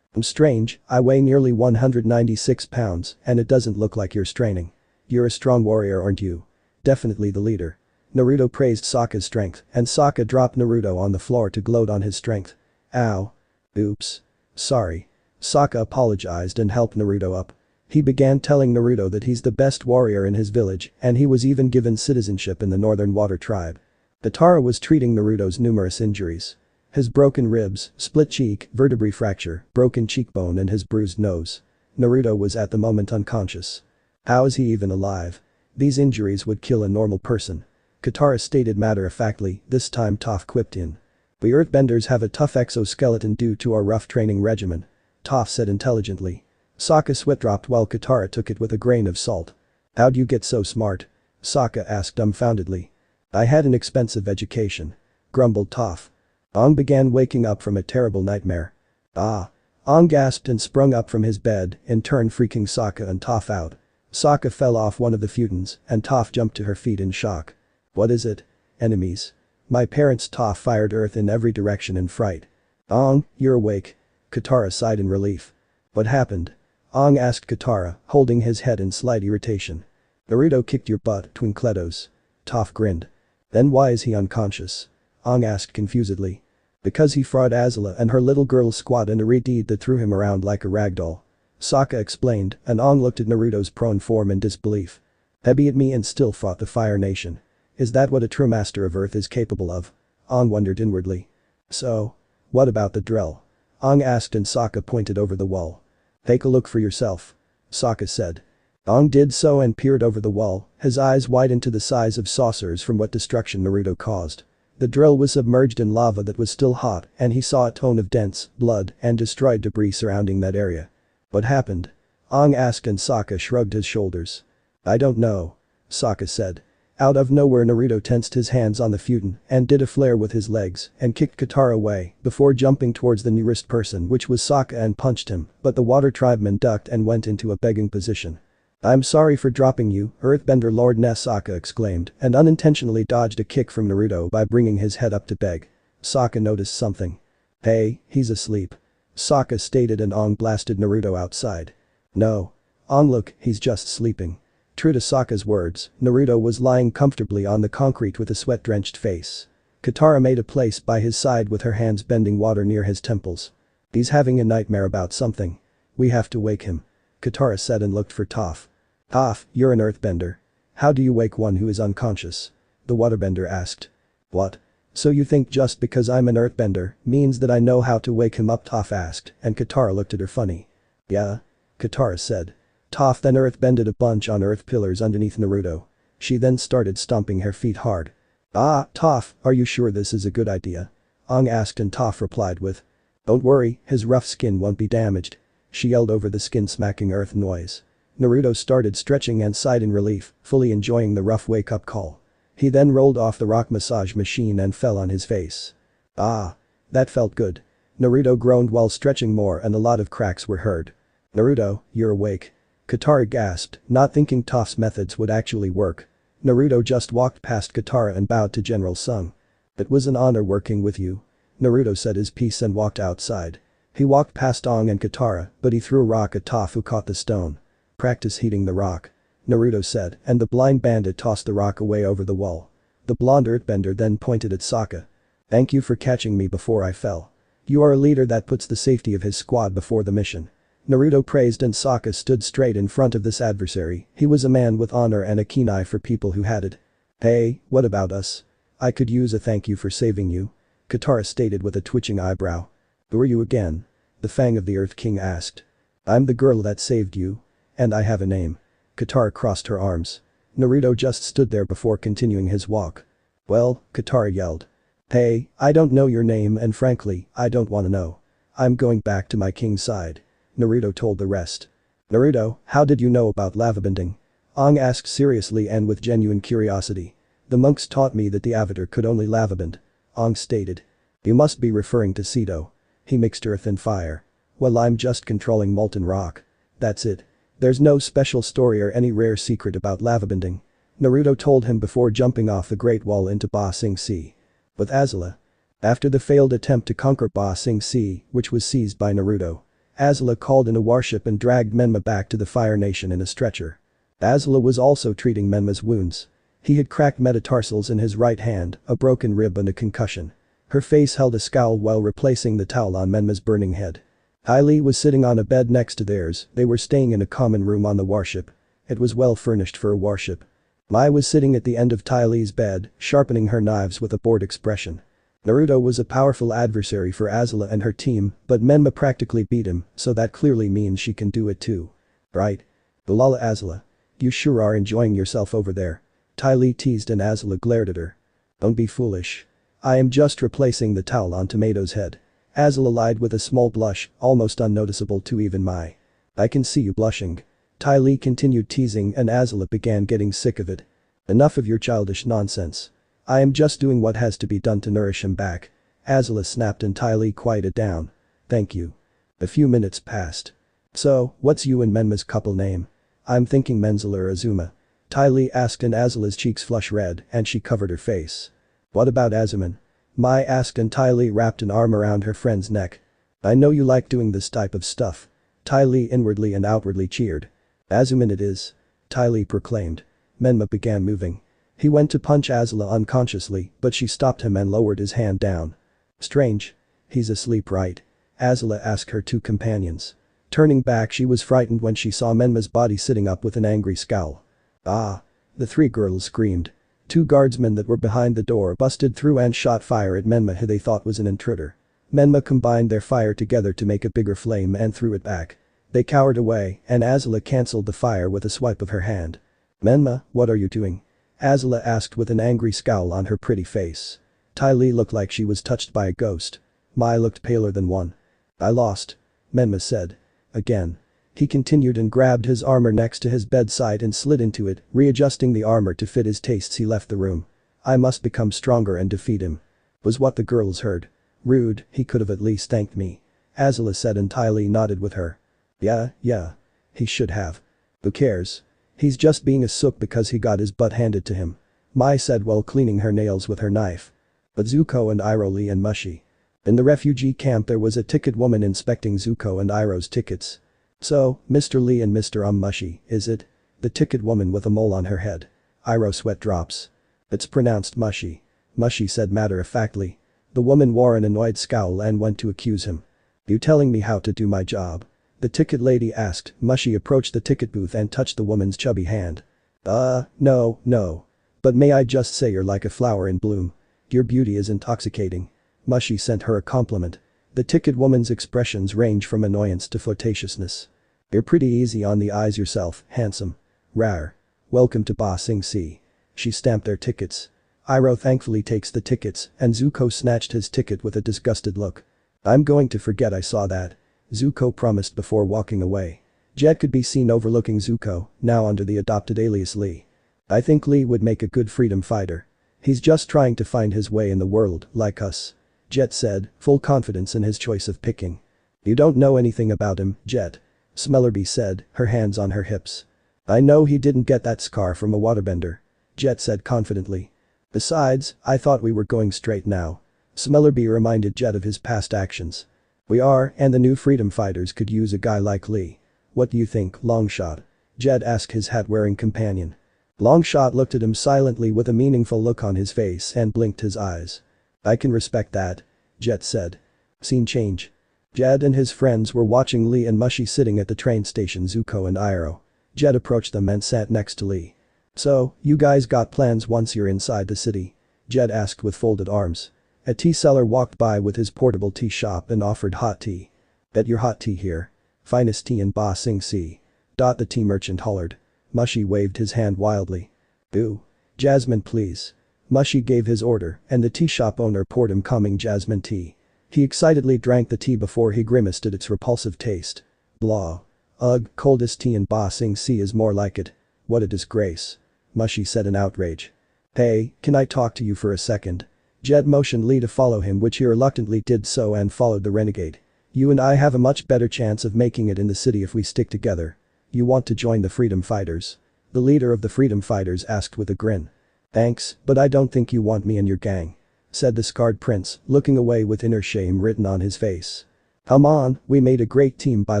Strange, I weigh nearly 196 pounds, and it doesn't look like you're straining. You're a strong warrior, aren't you? Definitely the leader. Naruto praised Sokka's strength, and Sokka dropped Naruto on the floor to gloat on his strength. Ow. Oops. Sorry. Sokka apologized and helped Naruto up. He began telling Naruto that he's the best warrior in his village, and he was even given citizenship in the Northern Water Tribe. Katara was treating Naruto's numerous injuries. His broken ribs, split cheek, vertebrae fracture, broken cheekbone and his bruised nose. Naruto was at the moment unconscious. How is he even alive? These injuries would kill a normal person. Katara stated matter-of-factly, this time Toph quipped in. We earthbenders have a tough exoskeleton due to our rough training regimen. Toph said intelligently. Sokka's sweat dropped while Katara took it with a grain of salt. How'd you get so smart? Sokka asked dumbfoundedly. I had an expensive education. Grumbled Toph. Aang began waking up from a terrible nightmare. Ah. Aang gasped and sprung up from his bed, in turn freaking Sokka and Toph out. Sokka fell off one of the futons, and Toph jumped to her feet in shock. What is it? Enemies. My parents. Toph fired earth in every direction in fright. Aang, you're awake. Katara sighed in relief. What happened? Aang asked Katara, holding his head in slight irritation. Naruto kicked your butt, Twinkletos. Toph grinned. Then why is he unconscious? Aang asked confusedly. Because he fought Azula and her little girl squad in a Redeed that threw him around like a ragdoll. Sokka explained, and Aang looked at Naruto's prone form in disbelief. They beat me and still fought the Fire Nation. Is that what a true master of Earth is capable of? Aang wondered inwardly. So? What about the drill? Aang asked and Sokka pointed over the wall. Take a look for yourself. Sokka said. Aang did so and peered over the wall, his eyes widened to the size of saucers from what destruction Naruto caused. The drill was submerged in lava that was still hot and he saw a ton of dense, blood and destroyed debris surrounding that area. What happened? Aang asked and Sokka shrugged his shoulders. I don't know. Sokka said. Out of nowhere Naruto tensed his hands on the futon and did a flare with his legs and kicked Katara away before jumping towards the nearest person which was Sokka and punched him, but the water tribeman ducked and went into a begging position. I'm sorry for dropping you, Earthbender Lord Ness, Sokka exclaimed and unintentionally dodged a kick from Naruto by bringing his head up to beg. Sokka noticed something. Hey, he's asleep. Sokka stated and Aang blasted Naruto outside. No. Aang, look, he's just sleeping. True to Sokka's words, Naruto was lying comfortably on the concrete with a sweat-drenched face. Katara made a place by his side with her hands bending water near his temples. He's having a nightmare about something. We have to wake him. Katara said and looked for Toph. Toph, you're an earthbender. How do you wake one who is unconscious? The waterbender asked. What? So you think just because I'm an earthbender means that I know how to wake him up, Toph asked, and Katara looked at her funny. Yeah? Katara said. Toph then earthbended a bunch on earth pillars underneath Naruto. She then started stomping her feet hard. Ah, Toph, are you sure this is a good idea? Aang asked and Toph replied with. Don't worry, his rough skin won't be damaged. She yelled over the skin smacking earth noise. Naruto started stretching and sighed in relief, fully enjoying the rough wake-up call. He then rolled off the rock massage machine and fell on his face. Ah. That felt good. Naruto groaned while stretching more and a lot of cracks were heard. Naruto, you're awake. Katara gasped, not thinking Toph's methods would actually work. Naruto just walked past Katara and bowed to General Sung. It was an honor working with you. Naruto said his piece and walked outside. He walked past Aang and Katara, but he threw a rock at Toph who caught the stone. Practice hitting the rock. Naruto said, and the blind bandit tossed the rock away over the wall. The blonde earthbender then pointed at Sokka. Thank you for catching me before I fell. You are a leader that puts the safety of his squad before the mission. Naruto praised and Sokka stood straight in front of this adversary. He was a man with honor and a keen eye for people who had it. Hey, what about us? I could use a thank you for saving you. Katara stated with a twitching eyebrow. Who are you again? The Fang of the Earth King asked. I'm the girl that saved you. And I have a name. Katara crossed her arms. Naruto just stood there before continuing his walk. Well, Katara yelled. Hey, I don't know your name and frankly, I don't wanna know. I'm going back to my king's side. Naruto told the rest. Naruto, how did you know about lavabending? Aang asked seriously and with genuine curiosity. The monks taught me that the avatar could only lavabend. Aang stated. You must be referring to Sito. He mixed earth and fire. Well, I'm just controlling molten rock. That's it. There's no special story or any rare secret about lavabending. Naruto told him before jumping off the Great Wall into Ba Sing Sea. With Azula. After the failed attempt to conquer Ba Sing Sea, which was seized by Naruto, Azula called in a warship and dragged Menma back to the Fire Nation in a stretcher. Azula was also treating Menma's wounds. He had cracked metatarsals in his right hand, a broken rib and a concussion. Her face held a scowl while replacing the towel on Menma's burning head. Ty Lee was sitting on a bed next to theirs, they were staying in a common room on the warship. It was well furnished for a warship. Mai was sitting at the end of Ty Lee's bed, sharpening her knives with a bored expression. Naruto was a powerful adversary for Azula and her team, but Menma practically beat him, so that clearly means she can do it too. Right? Lala Azula. You sure are enjoying yourself over there. Ty Lee teased and Azula glared at her. Don't be foolish. I am just replacing the towel on Tomato's head. Azula lied with a small blush, almost unnoticeable to even Mai. I can see you blushing. Ty Lee continued teasing and Azula began getting sick of it. Enough of your childish nonsense. I am just doing what has to be done to nourish him back. Azula snapped and Ty Lee quieted down. Thank you. A few minutes passed. So, what's you and Menma's couple name? I'm thinking Menzula or Azuma. Ty Lee asked and Azula's cheeks flushed red and she covered her face. What about Azuman? Mai asked and Ty Lee wrapped an arm around her friend's neck. I know you like doing this type of stuff. Ty Lee inwardly and outwardly cheered. Azuman it is. Ty Lee proclaimed. Menma began moving. He went to punch Azula unconsciously, but she stopped him and lowered his hand down. Strange. He's asleep, right? Azula asked her two companions. Turning back, she was frightened when she saw Menma's body sitting up with an angry scowl. Ah. The three girls screamed. Two guardsmen that were behind the door busted through and shot fire at Menma who they thought was an intruder. Menma combined their fire together to make a bigger flame and threw it back. They cowered away and Azula cancelled the fire with a swipe of her hand. "Menma, what are you doing?" Azula asked with an angry scowl on her pretty face. Ty Lee looked like she was touched by a ghost. Mai looked paler than one. "I lost," Menma said. Again. He continued and grabbed his armor next to his bedside and slid into it, readjusting the armor to fit his tastes. He left the room. "I must become stronger and defeat him," was what the girls heard. "Rude, he could have at least thanked me," Azula said and Ty Lee nodded with her. Yeah. He should have. Who cares? He's just being a sook because he got his butt handed to him," Mai said while cleaning her nails with her knife. But Zuko and Iroh, Lee and Mushy. In the refugee camp there was a ticket woman inspecting Zuko and Iroh's tickets. "So, Mr. Lee and Mr. Mushy, is it?" The ticket woman with a mole on her head. Iroh sweat drops. "It's pronounced Mushy," Mushy said matter-of-factly. The woman wore an annoyed scowl and went to accuse him. "You telling me how to do my job?" the ticket lady asked. Mushy approached the ticket booth and touched the woman's chubby hand. No. But may I just say you're like a flower in bloom. Your beauty is intoxicating." Mushy sent her a compliment. The ticket woman's expressions range from annoyance to flirtatiousness. "You're pretty easy on the eyes yourself, handsome. Rar. Welcome to Ba Sing Se." She stamped their tickets. Iroh thankfully takes the tickets and Zuko snatched his ticket with a disgusted look. "I'm going to forget I saw that," Zuko promised before walking away. Jet could be seen overlooking Zuko, now under the adopted alias Lee. "I think Lee would make a good freedom fighter. He's just trying to find his way in the world, like us," Jet said, full confidence in his choice of picking. "You don't know anything about him, Jet," Smellerby said, her hands on her hips. "I know he didn't get that scar from a waterbender," Jet said confidently. "Besides, I thought we were going straight now." Smellerby reminded Jet of his past actions. "We are, and the new freedom fighters could use a guy like Lee. What do you think, Longshot?" Jet asked his hat-wearing companion. Longshot looked at him silently with a meaningful look on his face and blinked his eyes. "I can respect that," Jet said. Scene change. Jet and his friends were watching Lee and Mushy sitting at the train station. Zuko and Iroh. Jet approached them and sat next to Lee. "So, you guys got plans once you're inside the city?" Jet asked with folded arms. A tea seller walked by with his portable tea shop and offered hot tea. "Bet your hot tea here. Finest tea in Ba Sing Se." The tea merchant hollered. Mushy waved his hand wildly. "Ooh. Jasmine please." Mushy gave his order and the tea shop owner poured him coming jasmine tea. He excitedly drank the tea before he grimaced at its repulsive taste. "Blah. Ugh, coldest tea in Ba Sing Se is more like it. What a disgrace," Mushy said in outrage. "Hey, can I talk to you for a second?" Jet motioned Lee to follow him, which he reluctantly did so and followed the renegade. "You and I have a much better chance of making it in the city if we stick together. You want to join the freedom fighters?" the leader of the freedom fighters asked with a grin. "Thanks, but I don't think you want me and your gang," said the scarred prince, looking away with inner shame written on his face. "Come on, we made a great team by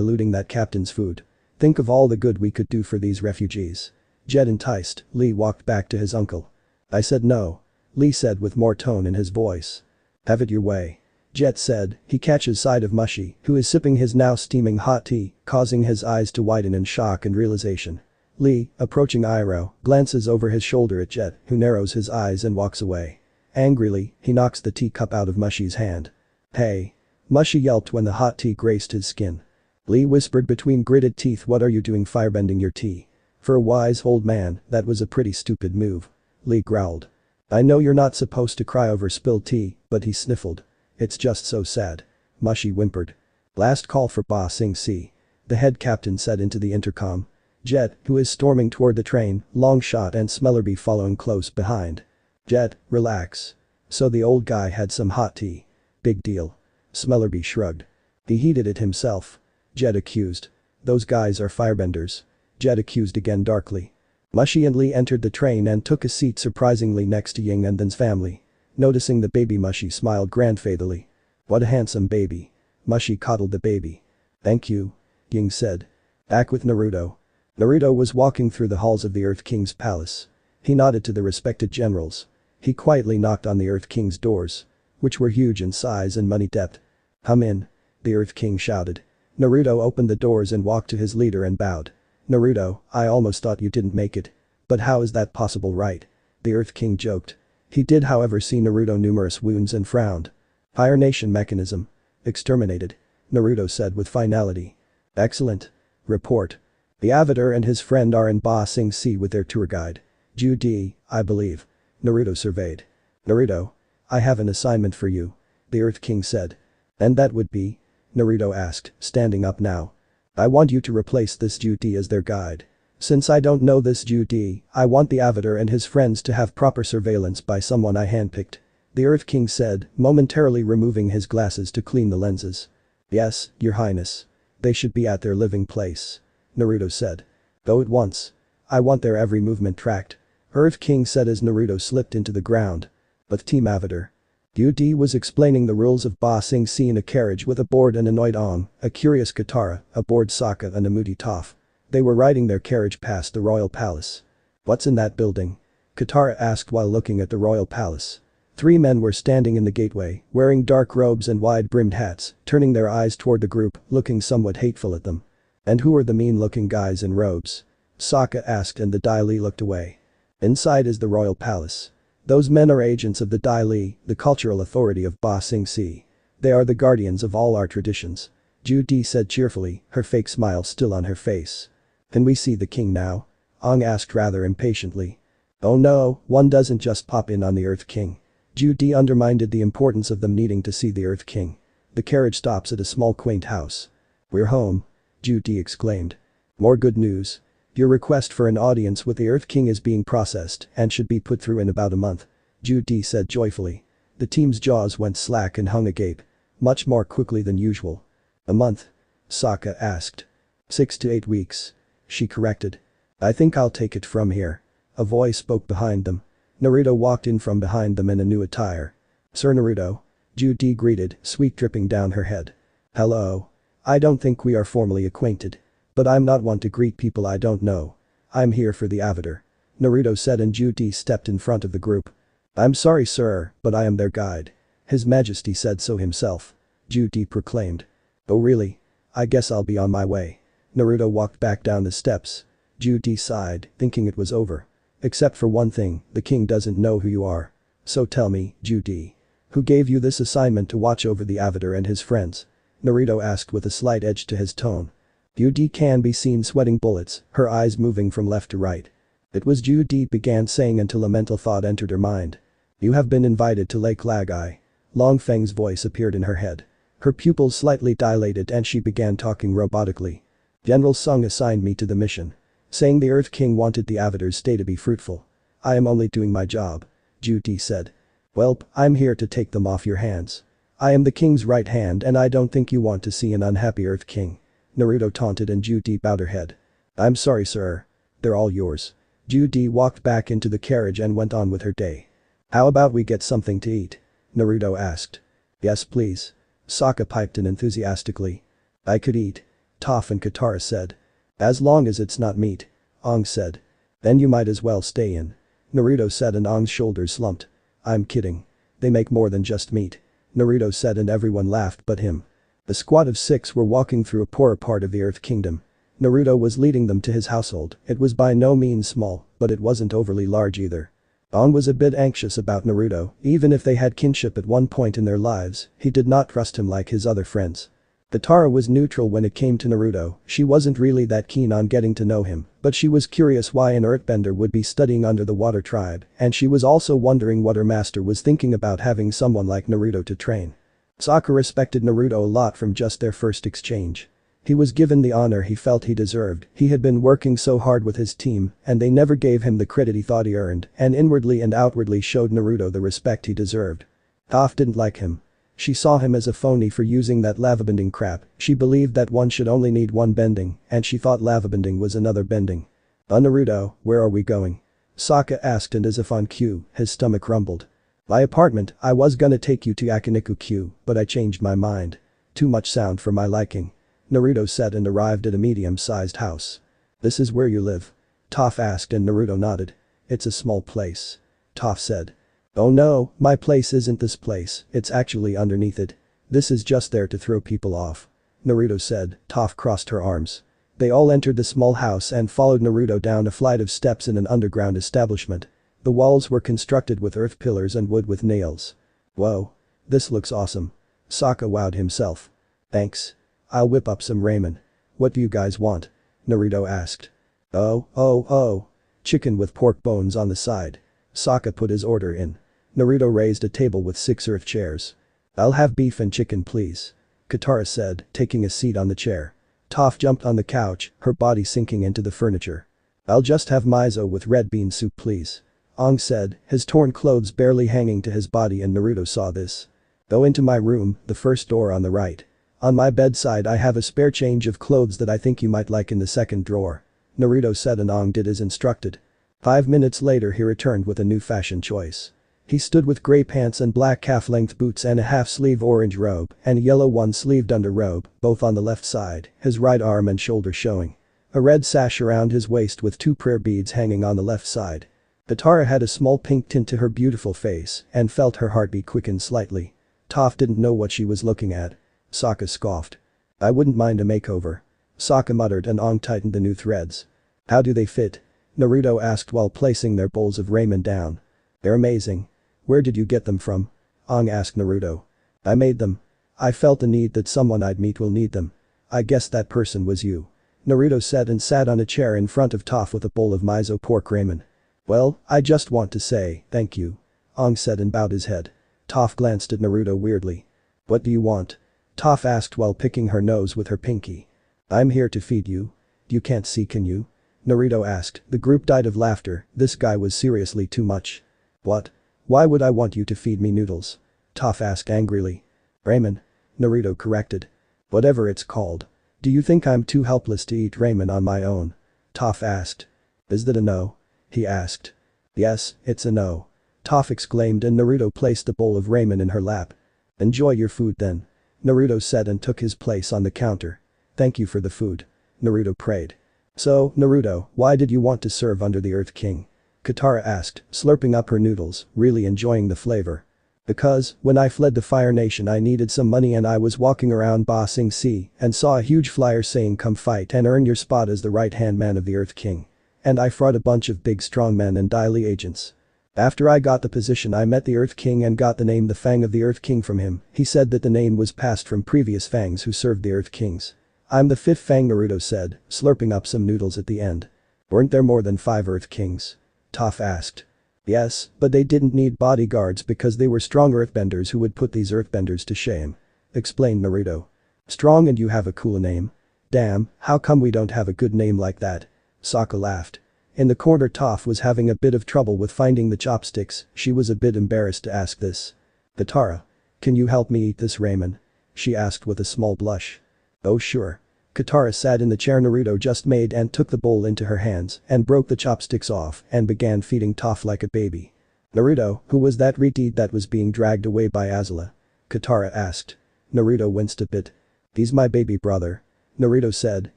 looting that captain's food. Think of all the good we could do for these refugees." Jet enticed, Lee walked back to his uncle. "I said no," Lee said with more tone in his voice. "Have it your way," Jet said. He catches sight of Mushy, who is sipping his now steaming hot tea, causing his eyes to widen in shock and realization. Lee, approaching Iroh, glances over his shoulder at Jet, who narrows his eyes and walks away. Angrily, he knocks the teacup out of Mushy's hand. "Hey!" Mushy yelped when the hot tea grazed his skin. Lee whispered between gritted teeth, "What are you doing firebending your tea?" For a wise old man, that was a pretty stupid move. Lee growled. "I know you're not supposed to cry over spilled tea," but he sniffled. "It's just so sad." Mushy whimpered. "Last call for Ba Sing Se," the head captain said into the intercom. Jet, who is storming toward the train, Longshot and Smellerby following close behind. "Jet, relax. So the old guy had some hot tea. Big deal." Smellerby shrugged. "He heated it himself," Jet accused. "Those guys are firebenders," Jet accused again darkly. Mushy and Lee entered the train and took a seat surprisingly next to Ying and Then's family. Noticing the baby, Mushy smiled grandfatherly. "What a handsome baby." Mushy coddled the baby. "Thank you," Ying said. Back with Naruto. Naruto was walking through the halls of the Earth King's palace. He nodded to the respected generals. He quietly knocked on the Earth King's doors, which were huge in size and money depth. "Come in," the Earth King shouted. Naruto opened the doors and walked to his leader and bowed. "Naruto, I almost thought you didn't make it. But how is that possible, right? The Earth King joked. He did however see Naruto numerous wounds and frowned. Hibernation mechanism. Exterminated. Naruto said with finality. Excellent. Report. The Avatar and his friend are in Ba Sing Se with their tour guide. Judy, I believe. Naruto surveyed. Naruto. I have an assignment for you. The Earth King said. And that would be? Naruto asked, standing up now. I want you to replace this Judy as their guide. Since I don't know this Judy, I want the Avatar and his friends to have proper surveillance by someone I handpicked. The Earth King said, momentarily removing his glasses to clean the lenses. Yes, Your Highness. They should be at their living place. Naruto said. Go at once. I want their every movement tracked. Earth King said as Naruto slipped into the ground. But Team Avatar. UD was explaining the rules of Ba Sing Se in a carriage with a bored and annoyed Ong, a curious Katara, a bored Sokka and a moody Toph. They were riding their carriage past the royal palace. What's in that building? Katara asked while looking at the royal palace. 3 men were standing in the gateway, wearing dark robes and wide-brimmed hats, turning their eyes toward the group, looking somewhat hateful at them. And who are the mean-looking guys in robes? Sokka asked and the Dai Li looked away. Inside is the royal palace. Those men are agents of the Dai Li, the cultural authority of Ba Sing Se. They are the guardians of all our traditions. Judy said cheerfully, her fake smile still on her face. Can we see the king now? Ong asked rather impatiently. Oh no, one doesn't just pop in on the Earth King. Judy undermined the importance of them needing to see the Earth King. The carriage stops at a small quaint house. We're home. Judy exclaimed. More good news. Your request for an audience with the Earth King is being processed and should be put through in about a month. Judy said joyfully. The team's jaws went slack and hung agape. Much more quickly than usual. A month? Sokka asked. 6 to 8 weeks. She corrected. I think I'll take it from here. A voice spoke behind them. Naruto walked in from behind them in a new attire. Sir Naruto. Judy greeted, sweat dripping down her head. Hello. I don't think we are formally acquainted. But I'm not one to greet people I don't know. I'm here for the Avatar. Naruto said and Judy stepped in front of the group. I'm sorry sir, but I am their guide. His Majesty said so himself. Judy proclaimed. Oh really? I guess I'll be on my way. Naruto walked back down the steps. Judy sighed, thinking it was over. Except for one thing, the king doesn't know who you are. So tell me, Judy. Who gave you this assignment to watch over the Avatar and his friends? Naruto asked with a slight edge to his tone. Judy can be seen sweating bullets, her eyes moving from left to right. It was Judy began saying until a mental thought entered her mind. You have been invited to Lake Lagai. Long Feng's voice appeared in her head. Her pupils slightly dilated and she began talking robotically. General Sung assigned me to the mission. Saying the Earth King wanted the Avatar's stay to be fruitful. I am only doing my job. Judy said. Welp, I'm here to take them off your hands. I am the king's right hand and I don't think you want to see an unhappy Earth King. Naruto taunted and Judy bowed her head. I'm sorry sir. They're all yours. Judy walked back into the carriage and went on with her day. How about we get something to eat? Naruto asked. Yes please. Sokka piped in enthusiastically. I could eat. Toph and Katara said. As long as it's not meat. Ong said. Then you might as well stay in. Naruto said and Ong's shoulders slumped. I'm kidding. They make more than just meat. Naruto said and everyone laughed but him. A squad of 6 were walking through a poorer part of the Earth Kingdom. Naruto was leading them to his household. It was by no means small, but it wasn't overly large either. Ong was a bit anxious about Naruto, even if they had kinship at one point in their lives, he did not trust him like his other friends. Katara was neutral when it came to Naruto, she wasn't really that keen on getting to know him, but she was curious why an earthbender would be studying under the water tribe, and she was also wondering what her master was thinking about having someone like Naruto to train. Sokka respected Naruto a lot from just their first exchange. He was given the honor he felt he deserved, he had been working so hard with his team, and they never gave him the credit he thought he earned, and inwardly and outwardly showed Naruto the respect he deserved. Toph didn't like him. She saw him as a phony for using that lava-bending crap, she believed that one should only need one bending, and she thought lava-bending was another bending. Naruto, where are we going? Sokka asked and as if on cue, his stomach rumbled. My apartment, I was gonna take you to Yakiniku-Q, but I changed my mind. Too much sound for my liking. Naruto said and arrived at a medium-sized house. This is where you live? Toph asked and Naruto nodded. It's a small place. Toph said. Oh no, my place isn't this place, it's actually underneath it. This is just there to throw people off. Naruto said, Toph crossed her arms. They all entered the small house and followed Naruto down a flight of steps in an underground establishment. The walls were constructed with earth pillars and wood with nails. Whoa. This looks awesome. Sokka wowed himself. Thanks. I'll whip up some ramen. What do you guys want? Naruto asked. Oh. Chicken with pork bones on the side. Sokka put his order in. Naruto raised a table with 6 earth chairs. I'll have beef and chicken please. Katara said, taking a seat on the chair. Toph jumped on the couch, her body sinking into the furniture. I'll just have miso with red bean soup please. Aang said, his torn clothes barely hanging to his body, and Naruto saw this. Go into my room, the first door on the right. On my bedside I have a spare change of clothes that I think you might like in the second drawer. Naruto said, and Aang did as instructed. 5 minutes later he returned with a new fashion choice. He stood with grey pants and black calf-length boots and a half-sleeve orange robe and a yellow one-sleeved underrobe, both on the left side, his right arm and shoulder showing. A red sash around his waist with 2 prayer beads hanging on the left side. Katara had a small pink tint to her beautiful face and felt her heartbeat quicken slightly. Toph didn't know what she was looking at. Sokka scoffed. I wouldn't mind a makeover. Sokka muttered, and Aang tightened the new threads. How do they fit? Naruto asked while placing their bowls of ramen down. They're amazing. Where did you get them from? Aang asked Naruto. I made them. I felt the need that someone I'd meet will need them. I guess that person was you. Naruto said and sat on a chair in front of Toph with a bowl of miso pork ramen. Well, I just want to say, thank you. Aang said and bowed his head. Toph glanced at Naruto weirdly. What do you want? Toph asked while picking her nose with her pinky. I'm here to feed you. You can't see, can you? Naruto asked. The group died of laughter, this guy was seriously too much. What? Why would I want you to feed me noodles? Toph asked angrily. Ramen. Naruto corrected. Whatever it's called. Do you think I'm too helpless to eat ramen on my own? Toph asked. Is that a no? He asked. Yes, it's a no. Toph exclaimed, and Naruto placed the bowl of ramen in her lap. Enjoy your food then. Naruto said and took his place on the counter. Thank you for the food. Naruto prayed. So, Naruto, why did you want to serve under the Earth King? Katara asked, slurping up her noodles, really enjoying the flavor. Because, when I fled the Fire Nation I needed some money and I was walking around Ba Sing Se and saw a huge flyer saying come fight and earn your spot as the right-hand man of the Earth King. And I fought a bunch of big strong men and Daily agents. After I got the position I met the Earth King and got the name the Fang of the Earth King from him. He said that the name was passed from previous Fangs who served the Earth Kings. I'm the 5th Fang, Naruto said, slurping up some noodles at the end. Weren't there more than 5 Earth Kings? Toph asked. Yes, but they didn't need bodyguards because they were strong earthbenders who would put these earthbenders to shame. Explained Naruto. Strong, and you have a cool name? Damn, how come we don't have a good name like that? Sokka laughed. In the corner Toph was having a bit of trouble with finding the chopsticks, she was a bit embarrassed to ask this. Katara. Can you help me eat this ramen? She asked with a small blush. Oh sure. Katara sat in the chair Naruto just made and took the bowl into her hands and broke the chopsticks off and began feeding Toph like a baby. Naruto, who was that retard that was being dragged away by Azula? Katara asked. Naruto winced a bit. He's my baby brother. Naruto said,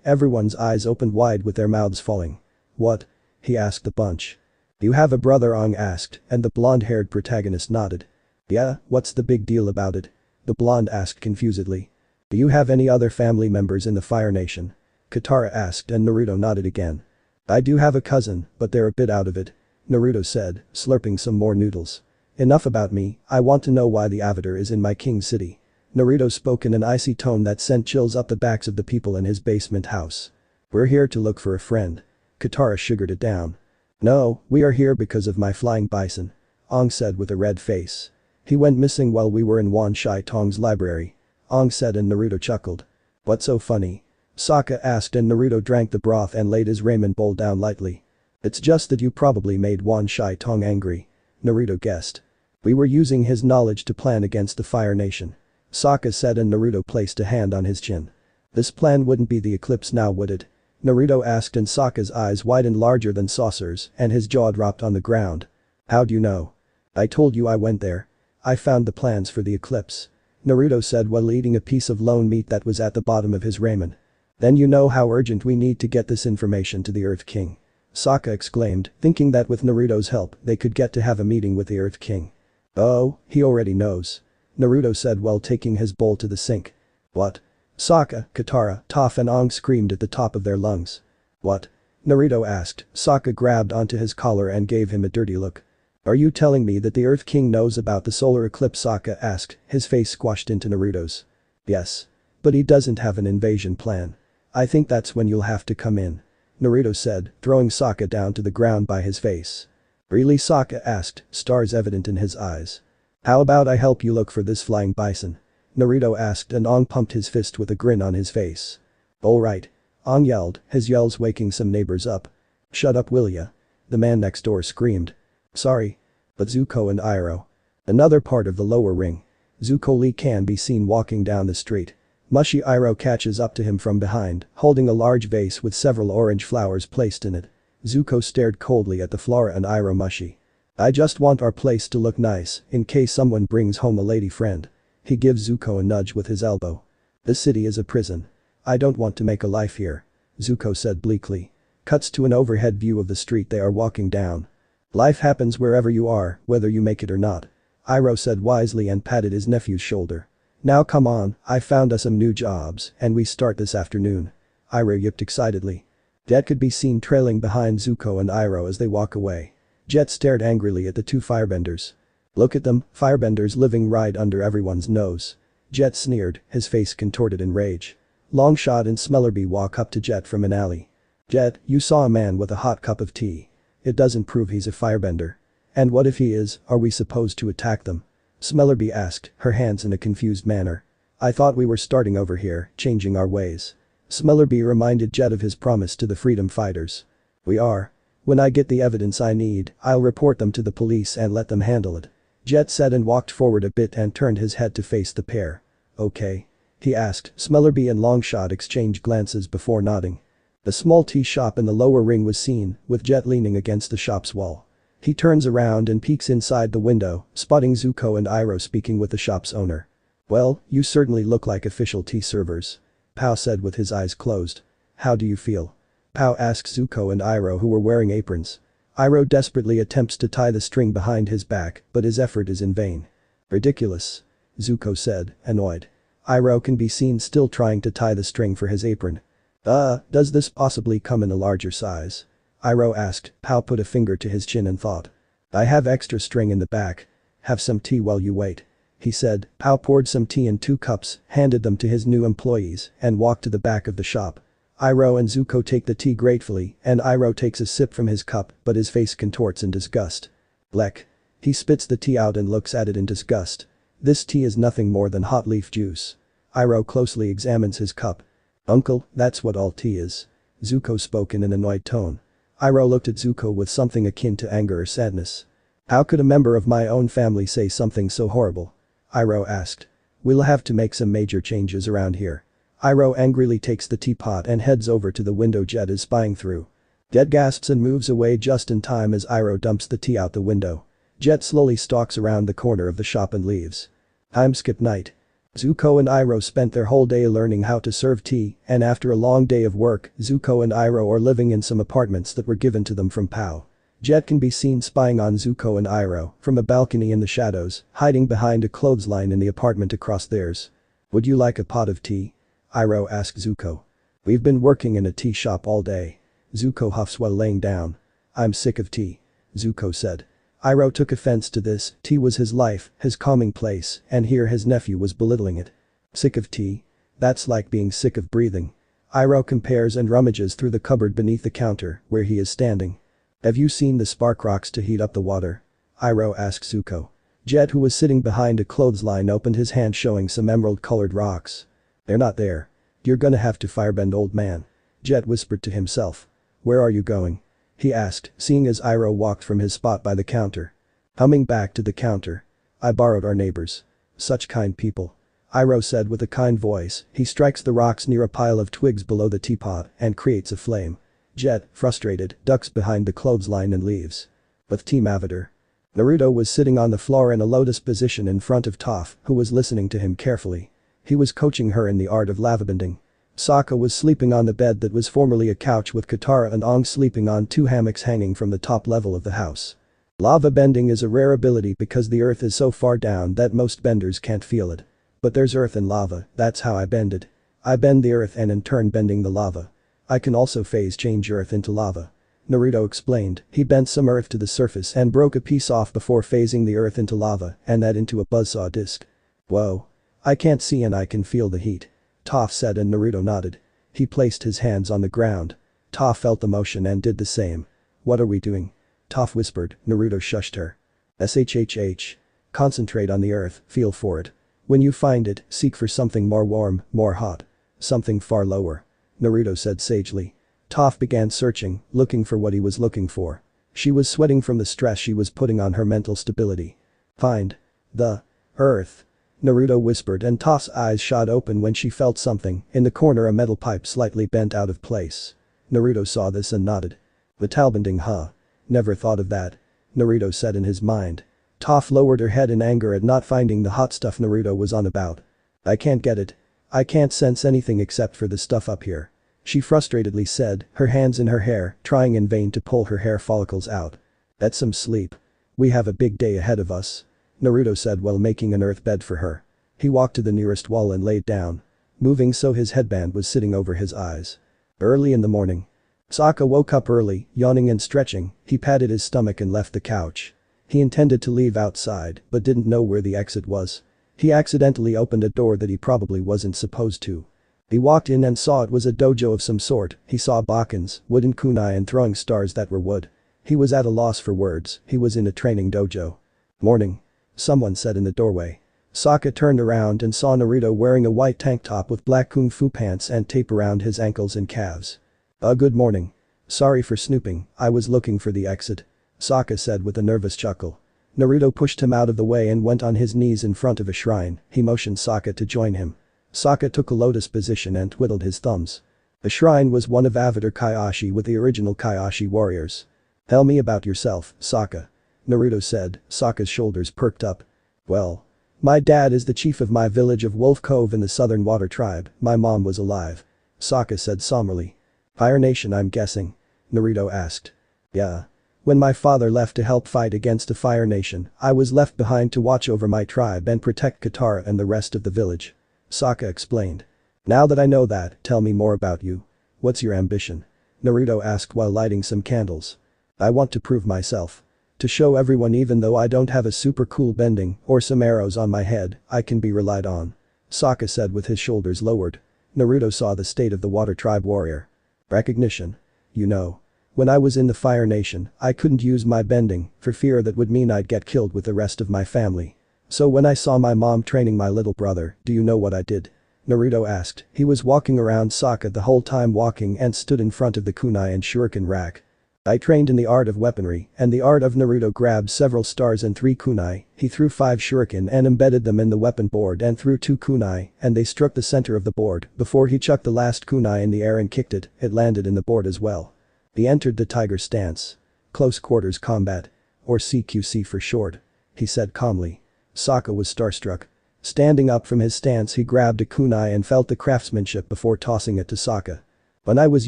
everyone's eyes opened wide with their mouths falling. What? He asked the bunch. You have a brother? Aang asked, and the blonde-haired protagonist nodded. Yeah, what's the big deal about it? The blonde asked confusedly. Do you have any other family members in the Fire Nation? Katara asked, and Naruto nodded again. I do have a cousin, but they're a bit out of it. Naruto said, slurping some more noodles. Enough about me, I want to know why the Avatar is in my king city. Naruto spoke in an icy tone that sent chills up the backs of the people in his basement house. We're here to look for a friend. Katara sugared it down. No, we are here because of my flying bison. Aang said with a red face. He went missing while we were in Wan Shai Tong's library. Aang said, and Naruto chuckled. What's so funny? Sokka asked, and Naruto drank the broth and laid his ramen bowl down lightly. It's just that you probably made Wan Shai Tong angry. Naruto guessed. We were using his knowledge to plan against the Fire Nation. Sokka said, and Naruto placed a hand on his chin. This plan wouldn't be the eclipse now, would it? Naruto asked, and Sokka's eyes widened larger than saucers and his jaw dropped on the ground. How'd you know? I told you I went there. I found the plans for the eclipse. Naruto said while eating a piece of lone meat that was at the bottom of his ramen. Then you know how urgent we need to get this information to the Earth King. Sokka exclaimed, thinking that with Naruto's help they could get to have a meeting with the Earth King. Oh, he already knows. Naruto said while taking his bowl to the sink. What? Sokka, Katara, Toph and Aang screamed at the top of their lungs. What? Naruto asked. Sokka grabbed onto his collar and gave him a dirty look. Are you telling me that the Earth King knows about the solar eclipse? Sokka asked, his face squashed into Naruto's. Yes. But he doesn't have an invasion plan. I think that's when you'll have to come in. Naruto said, throwing Sokka down to the ground by his face. Really? Sokka asked, stars evident in his eyes. How about I help you look for this flying bison? Naruto asked and Aang pumped his fist with a grin on his face. Alright. Aang yelled, his yells waking some neighbors up. Shut up will ya? The man next door screamed. Sorry. But Zuko and Iroh. Another part of the lower ring. Zuko Lee can be seen walking down the street. Mushy Iroh catches up to him from behind, holding a large vase with several orange flowers placed in it. Zuko stared coldly at the flora and Iroh Mushy. I just want our place to look nice, in case someone brings home a lady friend. He gives Zuko a nudge with his elbow. This city is a prison. I don't want to make a life here. Zuko said bleakly. Cuts to an overhead view of the street they are walking down. Life happens wherever you are, whether you make it or not. Iroh said wisely and patted his nephew's shoulder. Now come on, I found us some new jobs, and we start this afternoon. Iroh yipped excitedly. Jet could be seen trailing behind Zuko and Iroh as they walk away. Jet stared angrily at the two firebenders. Look at them, firebenders living right under everyone's nose. Jet sneered, his face contorted in rage. Longshot and Smellerbee walk up to Jet from an alley. Jet, you saw a man with a hot cup of tea. It doesn't prove he's a firebender. And what if he is, are we supposed to attack them? Smellerbee asked, her hands in a confused manner. I thought we were starting over here, changing our ways. Smellerbee reminded Jet of his promise to the freedom fighters. We are. When I get the evidence I need, I'll report them to the police and let them handle it. Jet said and walked forward a bit and turned his head to face the pair. Okay? He asked. Smellerbee and Longshot exchanged glances before nodding. A small tea shop in the lower ring was seen, with Jet leaning against the shop's wall. He turns around and peeks inside the window, spotting Zuko and Iroh speaking with the shop's owner. Well, you certainly look like official tea servers. Pow said with his eyes closed. How do you feel? Pow asks Zuko and Iroh who were wearing aprons. Iroh desperately attempts to tie the string behind his back, but his effort is in vain. Ridiculous. Zuko said, annoyed. Iroh can be seen still trying to tie the string for his apron. Does this possibly come in a larger size? Iroh asked. Pow put a finger to his chin and thought. I have extra string in the back. Have some tea while you wait. He said. Pow poured some tea in 2 cups, handed them to his new employees, and walked to the back of the shop. Iroh and Zuko take the tea gratefully, and Iroh takes a sip from his cup, but his face contorts in disgust. Blech. He spits the tea out and looks at it in disgust. This tea is nothing more than hot leaf juice. Iroh closely examines his cup. Uncle, that's what all tea is. Zuko spoke in an annoyed tone. Iroh looked at Zuko with something akin to anger or sadness. How could a member of my own family say something so horrible? Iroh asked. We'll have to make some major changes around here. Iroh angrily takes the teapot and heads over to the window Jet is spying through. Jet gasps and moves away just in time as Iroh dumps the tea out the window. Jet slowly stalks around the corner of the shop and leaves. Time skip night. Zuko and Iroh spent their whole day learning how to serve tea, and after a long day of work, Zuko and Iroh are living in some apartments that were given to them from Pow. Jet can be seen spying on Zuko and Iroh from a balcony in the shadows, hiding behind a clothesline in the apartment across theirs. Would you like a pot of tea? Iroh asked Zuko. We've been working in a tea shop all day. Zuko huffs while laying down. I'm sick of tea. Zuko said. Iroh took offense to this, tea was his life, his calming place, and here his nephew was belittling it. Sick of tea? That's like being sick of breathing. Iroh compares and rummages through the cupboard beneath the counter, where he is standing. Have you seen the spark rocks to heat up the water? Iroh asked Zuko. Jet, who was sitting behind a clothesline, opened his hand showing some emerald-colored rocks. They're not there. You're gonna have to firebend, old man. Jet whispered to himself. Where are you going? He asked, seeing as Iroh walked from his spot by the counter. Humming back to the counter. I borrowed our neighbors. Such kind people. Iroh said with a kind voice. He strikes the rocks near a pile of twigs below the teapot and creates a flame. Jet, frustrated, ducks behind the clothesline and leaves. With Team Avatar. Naruto was sitting on the floor in a lotus position in front of Toph, who was listening to him carefully. He was coaching her in the art of lavabending. Sokka was sleeping on the bed that was formerly a couch with Katara and Aang sleeping on 2 hammocks hanging from the top level of the house. Lava bending is a rare ability because the earth is so far down that most benders can't feel it. But there's earth and lava, that's how I bend it. I bend the earth and in turn bending the lava. I can also phase change earth into lava. Naruto explained. He bent some earth to the surface and broke a piece off before phasing the earth into lava and that into a buzzsaw disc. Whoa. I can't see and I can feel the heat. Toph said and Naruto nodded. He placed his hands on the ground. Toph felt the motion and did the same. What are we doing? Toph whispered. Naruto shushed her. Shhh. Concentrate on the earth, feel for it. When you find it, seek for something more warm, more hot. Something far lower. Naruto said sagely. Toph began searching, looking for what he was looking for. She was sweating from the stress she was putting on her mental stability. Find the earth. Naruto whispered and Toph's eyes shot open when she felt something, in the corner a metal pipe slightly bent out of place. Naruto saw this and nodded. Earthbending, huh? Never thought of that. Naruto said in his mind. Toph lowered her head in anger at not finding the hot stuff Naruto was on about. I can't get it. I can't sense anything except for the stuff up here. She frustratedly said, her hands in her hair, trying in vain to pull her hair follicles out. That's some sleep. We have a big day ahead of us. Naruto said while making an earth bed for her. He walked to the nearest wall and laid down. Moving so his headband was sitting over his eyes. Early in the morning. Sokka woke up early, yawning and stretching. He patted his stomach and left the couch. He intended to leave outside, but didn't know where the exit was. He accidentally opened a door that he probably wasn't supposed to. He walked in and saw it was a dojo of some sort. He saw bokkens, wooden kunai and throwing stars that were wood. He was at a loss for words. He was in a training dojo. Morning. Someone said in the doorway. Sokka turned around and saw Naruto wearing a white tank top with black kung fu pants and tape around his ankles and calves. Good morning. Sorry for snooping, I was looking for the exit. Sokka said with a nervous chuckle. Naruto pushed him out of the way and went on his knees in front of a shrine. He motioned Sokka to join him. Sokka took a lotus position and twiddled his thumbs. The shrine was one of Avatar Kaioshin with the original Kaioshin warriors. Tell me about yourself, Sokka. Naruto said. Sokka's shoulders perked up. Well. My dad is the chief of my village of Wolf Cove in the Southern Water Tribe. My mom was alive. Sokka said somberly. Fire Nation, I'm guessing? Naruto asked. Yeah. When my father left to help fight against the Fire Nation, I was left behind to watch over my tribe and protect Katara and the rest of the village. Sokka explained. Now that I know that, tell me more about you. What's your ambition? Naruto asked while lighting some candles. I want to prove myself. To show everyone even though I don't have a super cool bending or some arrows on my head, I can be relied on. Sokka said with his shoulders lowered. Naruto saw the state of the Water Tribe warrior. Recognition. You know. When I was in the Fire Nation, I couldn't use my bending for fear that would mean I'd get killed with the rest of my family. So when I saw my mom training my little brother, do you know what I did? Naruto asked. He was walking around Sokka the whole time walking and stood in front of the kunai and shuriken rack. I trained in the art of weaponry and the art of Naruto grabbed several stars and 3 kunai, he threw 5 shuriken and embedded them in the weapon board and threw 2 kunai and they struck the center of the board before he chucked the last kunai in the air and kicked it, it landed in the board as well. He entered the tiger stance. Close quarters combat. Or CQC for short. He said calmly. Sokka was starstruck. Standing up from his stance he grabbed a kunai and felt the craftsmanship before tossing it to Sokka. When I was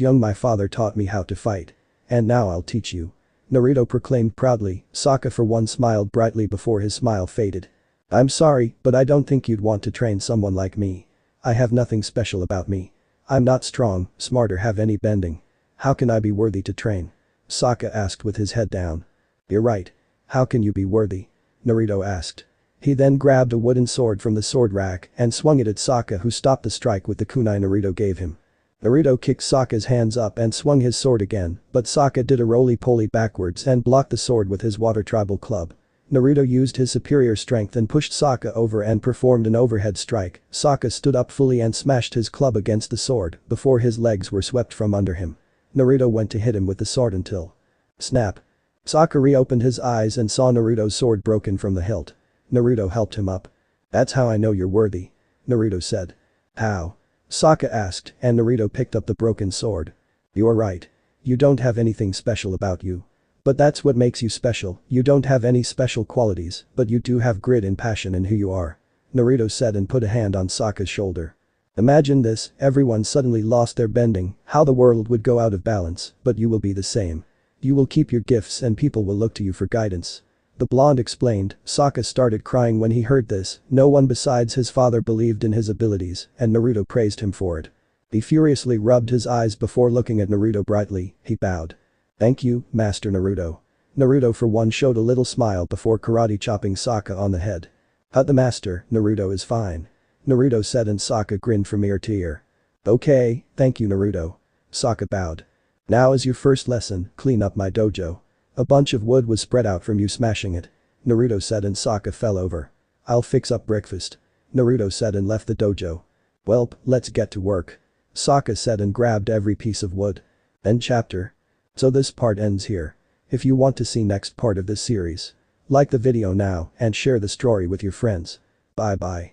young my father taught me how to fight. And now I'll teach you. Naruto proclaimed proudly. Sokka for one smiled brightly before his smile faded. I'm sorry, but I don't think you'd want to train someone like me. I have nothing special about me. I'm not strong, smart or have any bending. How can I be worthy to train? Sokka asked with his head down. You're right. How can you be worthy? Naruto asked. He then grabbed a wooden sword from the sword rack and swung it at Sokka who stopped the strike with the kunai Naruto gave him. Naruto kicked Sokka's hands up and swung his sword again, but Sokka did a roly-poly backwards and blocked the sword with his water tribal club. Naruto used his superior strength and pushed Sokka over and performed an overhead strike. Sokka stood up fully and smashed his club against the sword before his legs were swept from under him. Naruto went to hit him with the sword until. Snap. Sokka reopened his eyes and saw Naruto's sword broken from the hilt. Naruto helped him up. That's how I know you're worthy. Naruto said. How? Sokka asked, and Naruto picked up the broken sword. You're right. You don't have anything special about you. But that's what makes you special, you don't have any special qualities, but you do have grit and passion in who you are. Naruto said and put a hand on Sokka's shoulder. Imagine this, everyone suddenly lost their bending, how the world would go out of balance, but you will be the same. You will keep your gifts and people will look to you for guidance. The blonde explained. Sokka started crying when he heard this. No one besides his father believed in his abilities, and Naruto praised him for it. He furiously rubbed his eyes before looking at Naruto brightly. He bowed. "Thank you, Master Naruto." Naruto for one showed a little smile before karate chopping Sokka on the head. The master, Naruto is fine," Naruto said, and Sokka grinned from ear to ear. "Okay, thank you Naruto." Sokka bowed. "Now is your first lesson, clean up my dojo. A bunch of wood was spread out from you smashing it," Naruto said, and Sokka fell over. "I'll fix up breakfast," Naruto said, and left the dojo. "Welp, let's get to work," Sokka said, and grabbed every piece of wood. End chapter. So this part ends here. If you want to see next part of this series, like the video now and share the story with your friends. Bye bye.